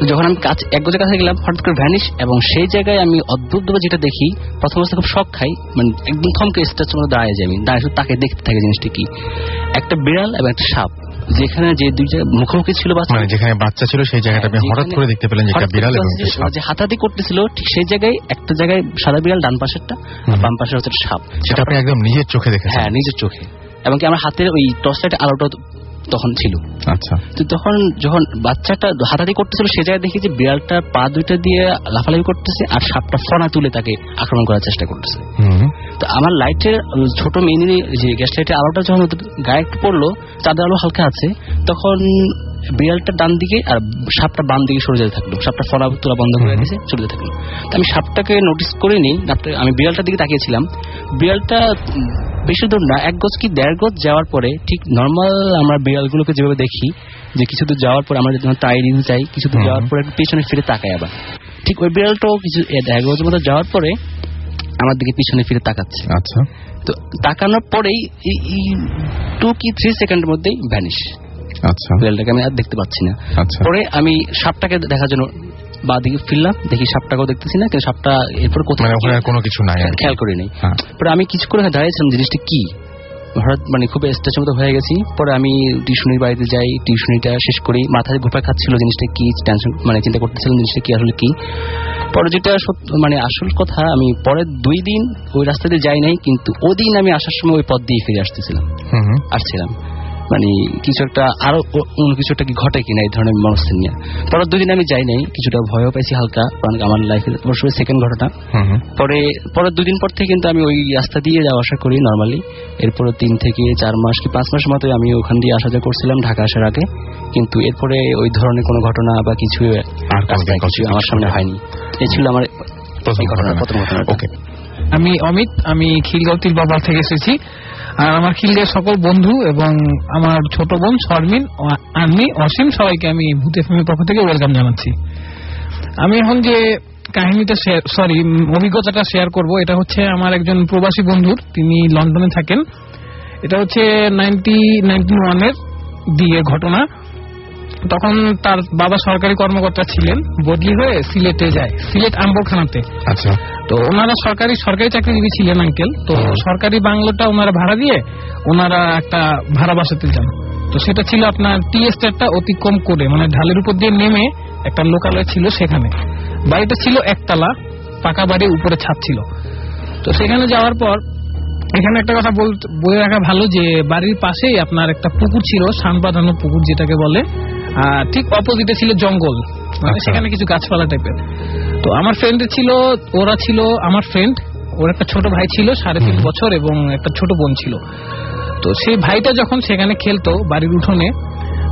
D: যখন আমি 1 গজের কাছে গেলাম হঠাৎ করে ভ্যানিশ, এবং সেই জায়গায় আমি অদ্ভুতভাবে যেটা দেখি, প্রথম অবস্থা খুব শক খাই, মানে একদম থমকে স্ট্যাচুর মধ্যে দাঁড়িয়ে যাই, আমি দাঁড়িয়ে শুধু তাকে দেখতে থাকে জিনিসটা কি, একটা বিড়াল এবং একটা সাপ, যেখানে যে দুই জায়গায় মুখোমুখি ছিল বাচ্চা, মানে যেখানে বাচ্চা ছিল সেই জায়গাটা আপনি হঠাৎ করে দেখতে পেলেন যে একটা বিড়াল এবং সাপ যে হাতাহাতি করতেছিল, ঠিক সেই জায়গায় একটা জায়গায় সাদা বিড়াল ডান পাশেরটা, বাম পাশের হচ্ছে সাপ, সেটা আপনি একদম নিজের চোখে দেখেছেন? হ্যাঁ, নিজের চোখে, এবং কি আমার হাতের ওই টর্চ লাইটের আলোটা তখন ছিল।
A: আচ্ছা,
D: তো তখন যখন বাচ্চাটা হাতাহাতি করতেছিল সে জায়গায় দেখি যে বিড়ালটা পা দুইটা দিয়ে লাফালাফি করতেছে আর সাপটা ফনা তুলে তাকে আক্রমণ করার চেষ্টা করতেছে। তো আমার লাইটের ছোট মিনি যে গ্যাস লাইটের আলোটা যখন গায়ে একটু পড়লো, চাঁদের আলো হালকা আছে, তখন বিড়ালটা ডান দিকে আর সাপটা বাম দিকে সরে যেতে থাকলো। সাপটা ফলা তোলা বন্ধ করে দিয়েছে, সরে যেতে থাকলো। তো আমি সাপটাকে নোটিস করিনি, আমি বিড়ালটার দিকে তাকিয়েছিলাম। বিড়ালটা বেশি দূর না, 1 গজ কি 1.5 গজ যাওয়ার পরে, ঠিক নর্মাল আমরা বিড়ালগুলোকে যেভাবে দেখি যে কিছু দূর যাওয়ার পরে আমরা যখন তাই দিতে চাই, কিছু দূর যাওয়ার পরে পেছনে ফিরে তাকাই, আবার ঠিক ওই বিড়ালটাও কিছু 1.5 গজের মতো যাওয়ার পরে আমার দিকে পিছনে ফিরে তাকাচ্ছে।
A: আচ্ছা,
D: তো তাকানোর পরেই 2 কি 3 সেকেন্ডের মধ্যেই ভ্যানিশ।
A: আচ্ছা,
D: বিড়ালটাকে আমি আর দেখতে পাচ্ছি না।
A: আচ্ছা,
D: পরে আমি সাপটাকে দেখার জন্য বা দিকে ফিরলাম, দেখি সাপটাকেও দেখতেছি না, কিন্তু সাপটা এরপর কোথায়
A: কোনো কিছু নাই,
D: খেয়াল করি নাই। পরে আমি কিছু করে দাঁড়িয়েছিলাম, জিনিসটা কি হঠাৎ মানে খুব স্টেজের মতো হয়ে গেছি। পরে আমি টিউশনির বাড়িতে যাই, টিউশনিটা শেষ করি, মাথায় ঘুরপাক খাচ্ছিল জিনিসটা কি, টেনশন মানে চিন্তা করতেছিলাম জিনিসটা কি আসলে কি। পরে যেটা মানে আসল কথা, আমি পরের 2 দিন ওই রাস্তা দিয়ে যাই নাই, কিন্তু ওদিন আমি আসার সময় ওই পথ দিয়ে ফিরে আসছিলাম মানে কিছু একটা আরো অন্য কিছু একটা কি ঘটে কিনা এই ধরনের মনস্থির নিয়ে। পরের 2 দিন আমি যাই নাই, কিছুটা ভয়ও পাইছি হালকা, কারণ আমার লাইফের অবশ্যই সেকেন্ড ঘটনা। পরের 2 দিন পর থেকে কিন্তু আমি ওই রাস্তা দিয়ে যাওয়া আসা করি নর্মালি। এরপরে 3 থেকে 4 মাস কি 5 মাসের মতো আমি ওখান দিয়ে আসা যাওয়া করছিলাম ঢাকা আসার আগে, কিন্তু এরপরে ওই ধরনের কোনো ঘটনা বা কিছু আমার সামনে হয়নি। এই ছিল আমার প্রথম ঘটনা।
A: ওকে,
E: আমি অমিত, আমি খিলগাঁও তিলবাবা থেকে এসেছি। আর আমার খিলগাঁওয়ের সকল বন্ধু এবং আমার ছোট বোন শর্মিন, আন্নি, অসীম, সবাইকে আমি ভূত এফএম পক্ষ থেকে ওয়েলকাম জানাচ্ছি। আমি এখন যে কাহিনীটা অভিজ্ঞতাটা শেয়ার করব, এটা হচ্ছে আমার একজন প্রবাসী বন্ধুর, তিনি লন্ডনে থাকেন। এটা হচ্ছে 1991-এর দিকে ঘটনা। তখন তার বাবা সরকারি কর্মকর্তা ছিলেন, বদলি হয়ে সিলেটে যায়, সিলেট আম্বরখানাতে।
A: আচ্ছা,
E: তো ওনারা সরকারি চাকরিজীবী ছিলেন আঙ্কেল। তো সরকারি বাংলোটা ওনারা ভাড়া দিয়ে ওনারা একটা ভাড়া বাসাতে যান। তো সেটা ছিল আপনার টি এস্টেটটা অতিক্রম করে, মানে ঢালের উপর দিয়ে নেমে একটা লোকালয় ছিল সেখানে। বাড়িটা ছিল একতলা, পাকা বাড়ি, উপরে ছাদ ছিল। তো সেখানে যাওয়ার পর এখানে একটা কথা বলে রাখা ভালো যে বাড়ির পাশেই আপনার একটা পুকুর ছিল, শান বাঁধানো পুকুর যেটাকে বলে, আর ঠিক অপোজিটে ছিল জঙ্গল, মানে সেখানে কিছু গাছপালা টাইপের। তো আমার ফ্রেন্ড ছিল, ওরা ছিল আমার ফ্রেন্ড, ওর একটা ছোট ভাই ছিল 3.5 বছর এবং একটা ছোট বোন ছিল। তো সেই ভাইটা যখন সেখানে খেলতো বাড়ির উঠোনে,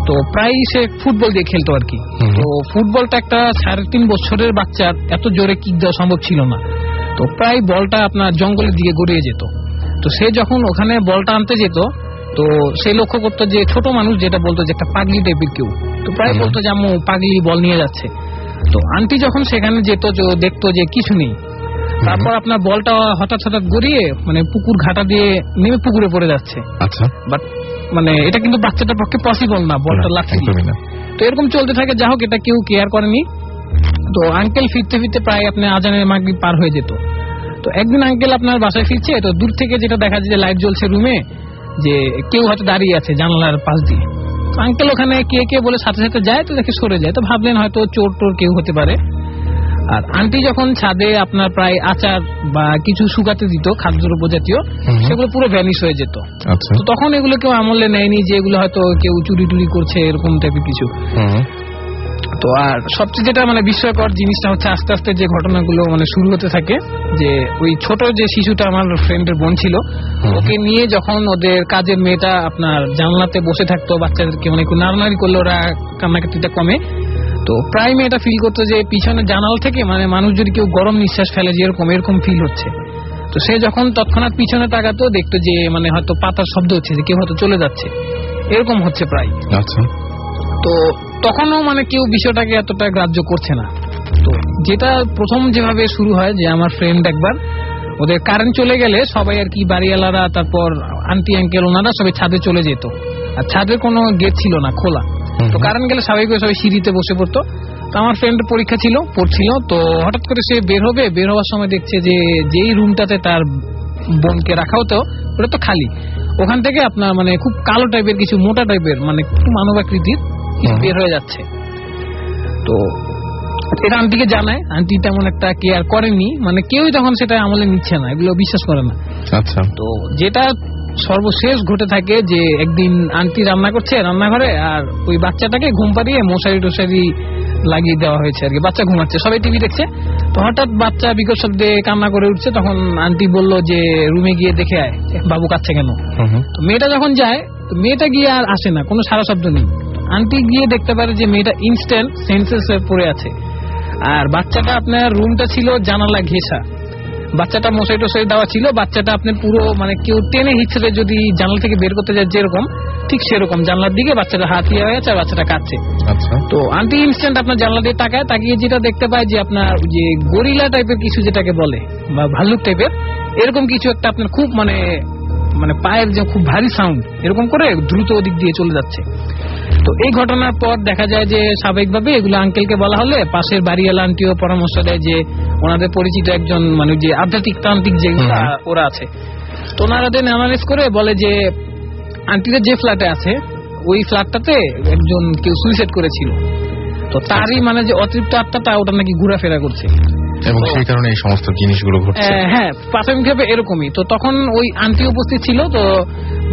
E: তো প্রায় সে ফুটবল দিয়ে খেলতো আর কি। তো ফুটবলটা একটা 3.5 বছরের বাচ্চার এত জোরে কিক দেওয়া সম্ভব ছিল না। তো প্রায় বলটা আপনার জঙ্গলের দিকে গড়িয়ে যেত। তো সে যখন ওখানে বলটা আনতে যেত, তো সে লক্ষ্য করতো যে ছোট মানুষ যেটা বলতো যে একটা পাগলি টাইপের কেউ, তো প্রায় বলতো যে আম্মু পাগলি বল নিয়ে যাচ্ছে। তো আন্টি যখন সেখানে যেত, দেখতো যে কিছু নেই। তারপর আপনার বলটা হঠাৎ গড়িয়ে মানে পুকুর ঘাটা দিয়ে নেমে পুকুরে পড়ে যাচ্ছে। আচ্ছা, বাট মানে এটা কিন্তু বাচ্চাটার পক্ষে পসিবল না, বলটা লাগছে না। তো এরকম চলতে থাকে, যা হোক এটা কেউ কেয়ার করেনি। তো আঙ্কেল ফিরতে প্রায় আপনার আজানের মাগরিব পার হয়ে যেত। তো একদিন আঙ্কেল আপনার বাসায় ফিরছে, তো দূর থেকে যেটা দেখা যায় যে লাইট জ্বলছে রুমে, যে কেউ হয়তো দাঁড়িয়ে আছে জানালার পাশ দিয়ে। আঙ্কেল ওখানে কে বলে সাথে যায়, তো দেখে সরে যায়। তো ভাবলেন হয়তো চোর টোর কেউ হতে পারে। আর আন্টি যখন ছাদে আপনার প্রায় আচার বা কিছু শুকাতে দিত খাদ্যদ্রব্য জাতীয়, সেগুলো পুরো ভ্যানিশ হয়ে যেত। তো তখন এগুলো কেউ আমলে নেয়নি যে এগুলো হয়তো কেউ চুরি টুরি করছে, এরকম টাইপের কিছু। তো আর সবচেয়ে যেটা মানে বিস্ময়কর জিনিসটা হচ্ছে আস্তে আস্তে যে ঘটনাগুলো মানে শুরু হতে থাকে, যে ওই ছোট যে শিশুটা আমার ফ্রেন্ডের বোন ছিল, ওকে নিয়ে যখন ওদের কাজের মেয়েটা আপনার জানলাতে বসে থাকতো, বাচ্চাদেরকে মানে একটু নাড়ানাড়ি করলে ওরা কান্নাকাটিটা কমে। তো প্রায় মেয়েটা ফিল করতো যে পিছনে জানালা থেকে মানে মানুষ যদি কেউ গরম নিঃশ্বাস ফেলে যে এরকম ফিল হচ্ছে। তো সে যখন তৎক্ষণাৎ পিছনে তাকাতো, দেখতো যে মানে হয়তো পাতার শব্দ হচ্ছে, যে কেউ হয়তো চলে যাচ্ছে, এরকম হচ্ছে প্রায়। আচ্ছা, তো তখনও মানে কেউ বিষয়টাকে এতটা গ্রাহ্য করছে না। তো যেটা প্রথম যেভাবে শুরু হয় যে আমার ফ্রেন্ড একবার ওদের কারেন্ট চলে গেলে সবাই আর কি বাড়িওয়ালারা, তারপর আন্টি আঙ্কেল ওনারা সবাই ছাদে চলে যেত। আর ছাদে কোনো গেট ছিল না, খোলা। তো কারেন্ট গেলে স্বাভাবিকভাবে সবাই সিঁড়িতে বসে পড়তো। তো আমার ফ্রেন্ড পরীক্ষা পড়ছিল, তো হঠাৎ করে সে বের হওয়ার সময় দেখছে যে যেই রুমটাতে তার বোনকে রাখা হতো ওটা তো খালি। ওখান থেকে আপনার মানে খুব কালো টাইপের কিছু, মোটা টাইপের, মানে একটু মানবাকৃতির বের হয়ে যাচ্ছে। তো এটা আন্টিকে জানায়, আন্টি তেমন একটা কেয়ার করেনি, মানে কেউই তখন সেটা আমলে নিচ্ছে না, এগুলো বিশ্বাস করে না। আচ্ছা, তো যেটা সর্বশেষ ঘটে থাকে যে একদিন আন্টি রান্না করছে রান্নাঘরে, আর ওই বাচ্চাটাকে ঘুম পাড়িয়ে মশারি টশারি লাগিয়ে দেওয়া হয়েছে আর কি। বাচ্চা ঘুমাচ্ছে, সবাই টিভি দেখছে, তো হঠাৎ বাচ্চা বিকট শব্দে কান্না করে উঠছে। তখন আন্টি বলল যে রুমে গিয়ে দেখে আয় বাবু কাঁদছে কেন। তো মেয়েটা যখন যায়, তো মেয়েটা গিয়ে আর আসে না, কোনো সারা শব্দ নেই। আন্টি গিয়ে দেখতে পারে যে মেয়েটা ইনস্ট্যান্ট সেন্সেস হয়ে পড়ে আছে, আর বাচ্চাটা আপনার রুমটা ছিল জানালা ঘেঁষা, বাচ্চাটা মশারি টশারি দেওয়া ছিল, বাচ্চাটা আপনার পুরো মানে কেউ টেনে হিচড়ে যদি জানলা থেকে বের করতে যায় যেরকম, ঠিক সেরকম জানলার দিকে বাচ্চাটা হাত ইয়ে হয়ে আছে আর বাচ্চাটা কাঁদছে। তো আন্টি ইনস্ট্যান্ট আপনার জানলা দিয়ে তাকিয়ে যেটা দেখতে পায় যে আপনার যে গরিলা টাইপের কিছু যেটাকে বলে বা ভাল্লুক টাইপের এরকম কিছু একটা আপনার খুব মানে মানে পায়ের যে খুব ভারী সাউন্ড এরকম করে দ্রুত ওদিক দিয়ে চলে যাচ্ছে। তো এই ঘটনার পর দেখা যায় যে স্বাভাবিকভাবে এগুলো আঙ্কেলকে বলা হলে পাশের বাড়িওয়ালা আন্টিও পরামর্শ দেয় যে ওনাদের পরিচিত একজন মানে যে আধ্যাত্মিক তান্ত্রিক যেগুলো ওরা আছে, তো ওনারা দেন অ্যানালাইজ করে বলে যে আন্টিরা যে ফ্ল্যাটে আছে ওই ফ্ল্যাটটাতে একজন কেউ সুইসাইড করেছিল, তো তারই মানে যে অতৃপ্ত আত্মাটা ওটা নাকি ঘোরাফেরা করছে
A: এবং সেই কারণে এই সমস্ত জিনিসগুলো ঘটছে।
E: হ্যাঁ, প্রাথমিকভাবে এরকমই। তো তখন ওই আন্টি উপস্থিত ছিল, তো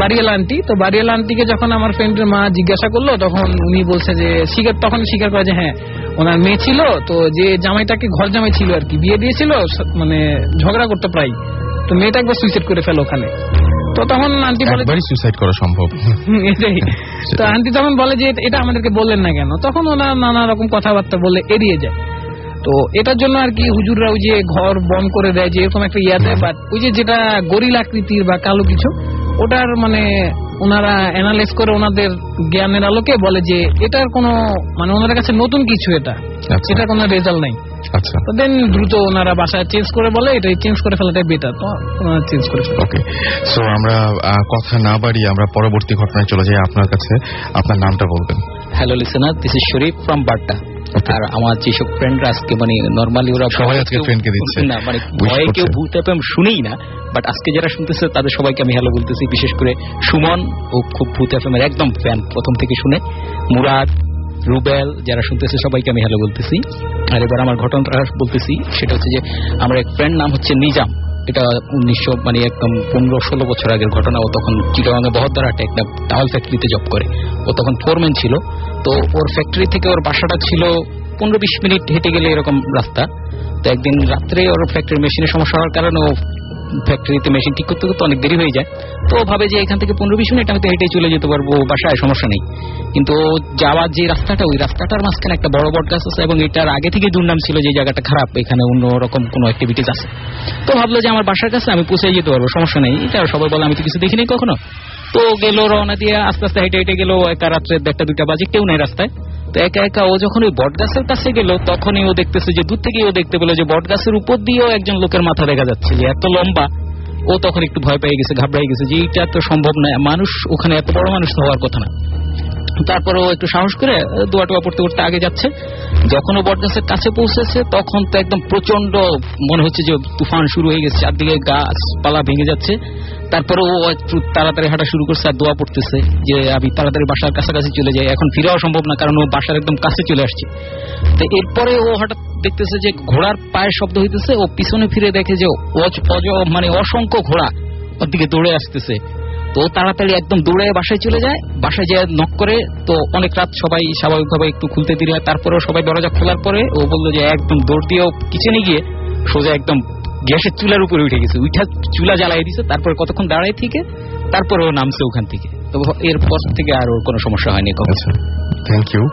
E: বাড়িওয়ালা আন্টি, তো বাড়িওয়ালা আন্টিকে যখন আমার ফ্রেন্ডের মা জিজ্ঞাসা করলো তখন উনি বলছে যে তখন স্বীকার করে যে হ্যাঁ ওনার মেয়ে ছিল, তো যে জামাইটাকে ঘর জামাই ছিল আর কি, বিয়ে দিয়েছিল, মানে ঝগড়া করতে প্রায়, তো মেয়েটা একবার সুইসাইড করে ফেলো ওখানে। তো তখন আন্টি বলে
A: সুইসাইড করা সম্ভব
E: এটাই। তো আন্টি তখন বলে যে এটা আমাদেরকে বললেন না কেন, তখন ওনার নানা রকম কথাবার্তা বলে এড়িয়ে যায়। তো এটার জন্য আর কি হুজুররা ওই যে ঘর বন্ধ করে দেয় যে এরকম একটা ইয়া দেয়, বাট ওই যে যেটা গরিল আকৃতির বা কালো কিছু ওটার মানে ওনারা অ্যানালাইজ করে ওনাদের জ্ঞানের আলোকে বলে যে এটার কোনো মানে ওনাদের কাছে নতুন কিছু, এটার কোনো রেজাল্ট নাই।
A: আচ্ছা,
E: তো দেন দ্রুত ওনারা বাসায় চেঞ্জ করে বলে এটা চেঞ্জ করে ফেলাটাই বেটার, তো ওনারা চেঞ্জ করে ফেলে।
A: ওকে, সো আমরা কথা না বাড়িয়ে আমরা পরবর্তী ঘটনায় চলে যাই। আপনার কাছে আপনার নামটা বলবেন।
D: Hello listener, this is Sharif from Badda. আর আমার যেসব ফ্রেন্ডরা আজকে মানে নর্মালি ওরা
A: সবাই আজকে ফ্রেন্ডকে দিচ্ছে
D: না, মানে ভয়ে কেউ ভূত এফএম শুনেই না, বাট আজকে যারা শুনতেছে তাদের সবাইকে আমি হ্যালো বলতেছি। বিশেষ করে সুমন, ও খুব ভূত এফএম এর একদম ফ্যান, প্রথম থেকে শুনে। মুরাদ, রুবেল, যারা শুনতেছে সবাইকে আমি হ্যালো বলতেছি। আর এবার আমার ঘটনাটা বলতেছি, সেটা হচ্ছে যে আমার এক ফ্রেন্ড নাম হচ্ছে নিজাম। এটা 1900 মানে একদম 15-16 বছর আগের ঘটনা। ও তখন চিটাগাঙে বহদ্দারহাটে একটা টাওয়াল ফ্যাক্টরিতে জব করে, ও তখন ফোরম্যান ছিল। তো ওর ফ্যাক্টরি থেকে ওর বাসাটা ছিল 15-20 মিনিট হেঁটে গেলে এরকম রাস্তা। তো একদিন রাত্রে ওর ফ্যাক্টরির মেশিনের সমস্যা হওয়ার কারণে ও ফ্যাক্টরিতে মেশিন ঠিক করতে করতে অনেক দেরি হয়ে যায়। তো ও ভাবে যে এখান থেকে 15-20 মিনিট আমি তো হেঁটে চলে যেতে পারবো বাসায়, সমস্যা নেই। কিন্তু যাওয়ার যে রাস্তাটা, ওই রাস্তাটার মাঝখানে একটা বড় বট গাছ আছে এবং এটার আগে থেকে দুর্নাম ছিল যে জায়গাটা খারাপ, এখানে অন্যরকম কোনো অ্যাক্টিভিটিস আছে। তো ভাবলো যে আমার বাসার কাছে আমি পৌঁছে যেতে পারবো, সমস্যা নেই। এটা সবাই বলে আমি তো কিছু দেখিনি কখনো। তো গেল রওনা দিয়ে আস্তে আস্তে হেঁটে হেঁটে গেল, একা রাত্রে 1টা-2টা বাজে, কেউ নেই রাস্তায়। তো একা একা ও যখন ওই বট গাছের কাছে গেল তখনই ও দেখতেছে যে দূর থেকেই ও দেখতে পেলো যে বট গাছের উপর দিয়েও একজন লোকের মাথা দেখা যাচ্ছে, যে এত লম্বা। ও তখন একটু ভয় পেয়ে গেছে, ঘাবড়াই গেছে যে এটা তো সম্ভব না, মানুষ ওখানে এত বড় মানুষ হওয়ার কথা না। তারপর ও একটু সাহস করে দোয়া টোয়া পড়তে পড়তে আগে যাচ্ছে। যখন ও বটগাছের কাছে পৌঁছেছে তখন তো একদম প্রচন্ড মনে হচ্ছে যে তুফান শুরু হয়ে গেছে, চারদিকে গাছপালা ভেঙে যাচ্ছে। তারপরে ও একটু তাড়াতাড়ি হাঁটা শুরু করছে আর দোয়া পড়তেছে যে আমি তাড়াতাড়ি বাসার কাছাকাছি চলে যাই, এখন ফিরাও সম্ভব না কারণ ও বাসার একদম কাছে চলে আসছে। তো এরপরে ও হঠাৎ দেখতেছে যে ঘোড়ার পায়ের শব্দ হইতেছে। ও পিছনে ফিরে দেখে যে মানে অসংখ্য ঘোড়া ওর দিকে দৌড়ে আসতেছে। তো তাড়াতাড়ি একদম দৌড়ে বাসায় চলে যায়, বাসায় যায় নক করে। তো অনেক রাত, সবাই স্বাভাবিকভাবে একটু খুলতে দেরি হয়। তারপরেও সবাই দরজা খোলার পরে ও বললো যে একদম দৌড় দিয়ে কিচেনে গিয়ে সোজা একদম গ্যাসের চুলার উপরে উঠে গেছে, উঠা চুলা জ্বালাই দিছে। তারপরে কতক্ষণ দাঁড়াই থেকে তারপরে ও নামছে ওখান থেকে। তো এরপর থেকে আর ওর কোনো সমস্যা হয়নি।
A: Thank you.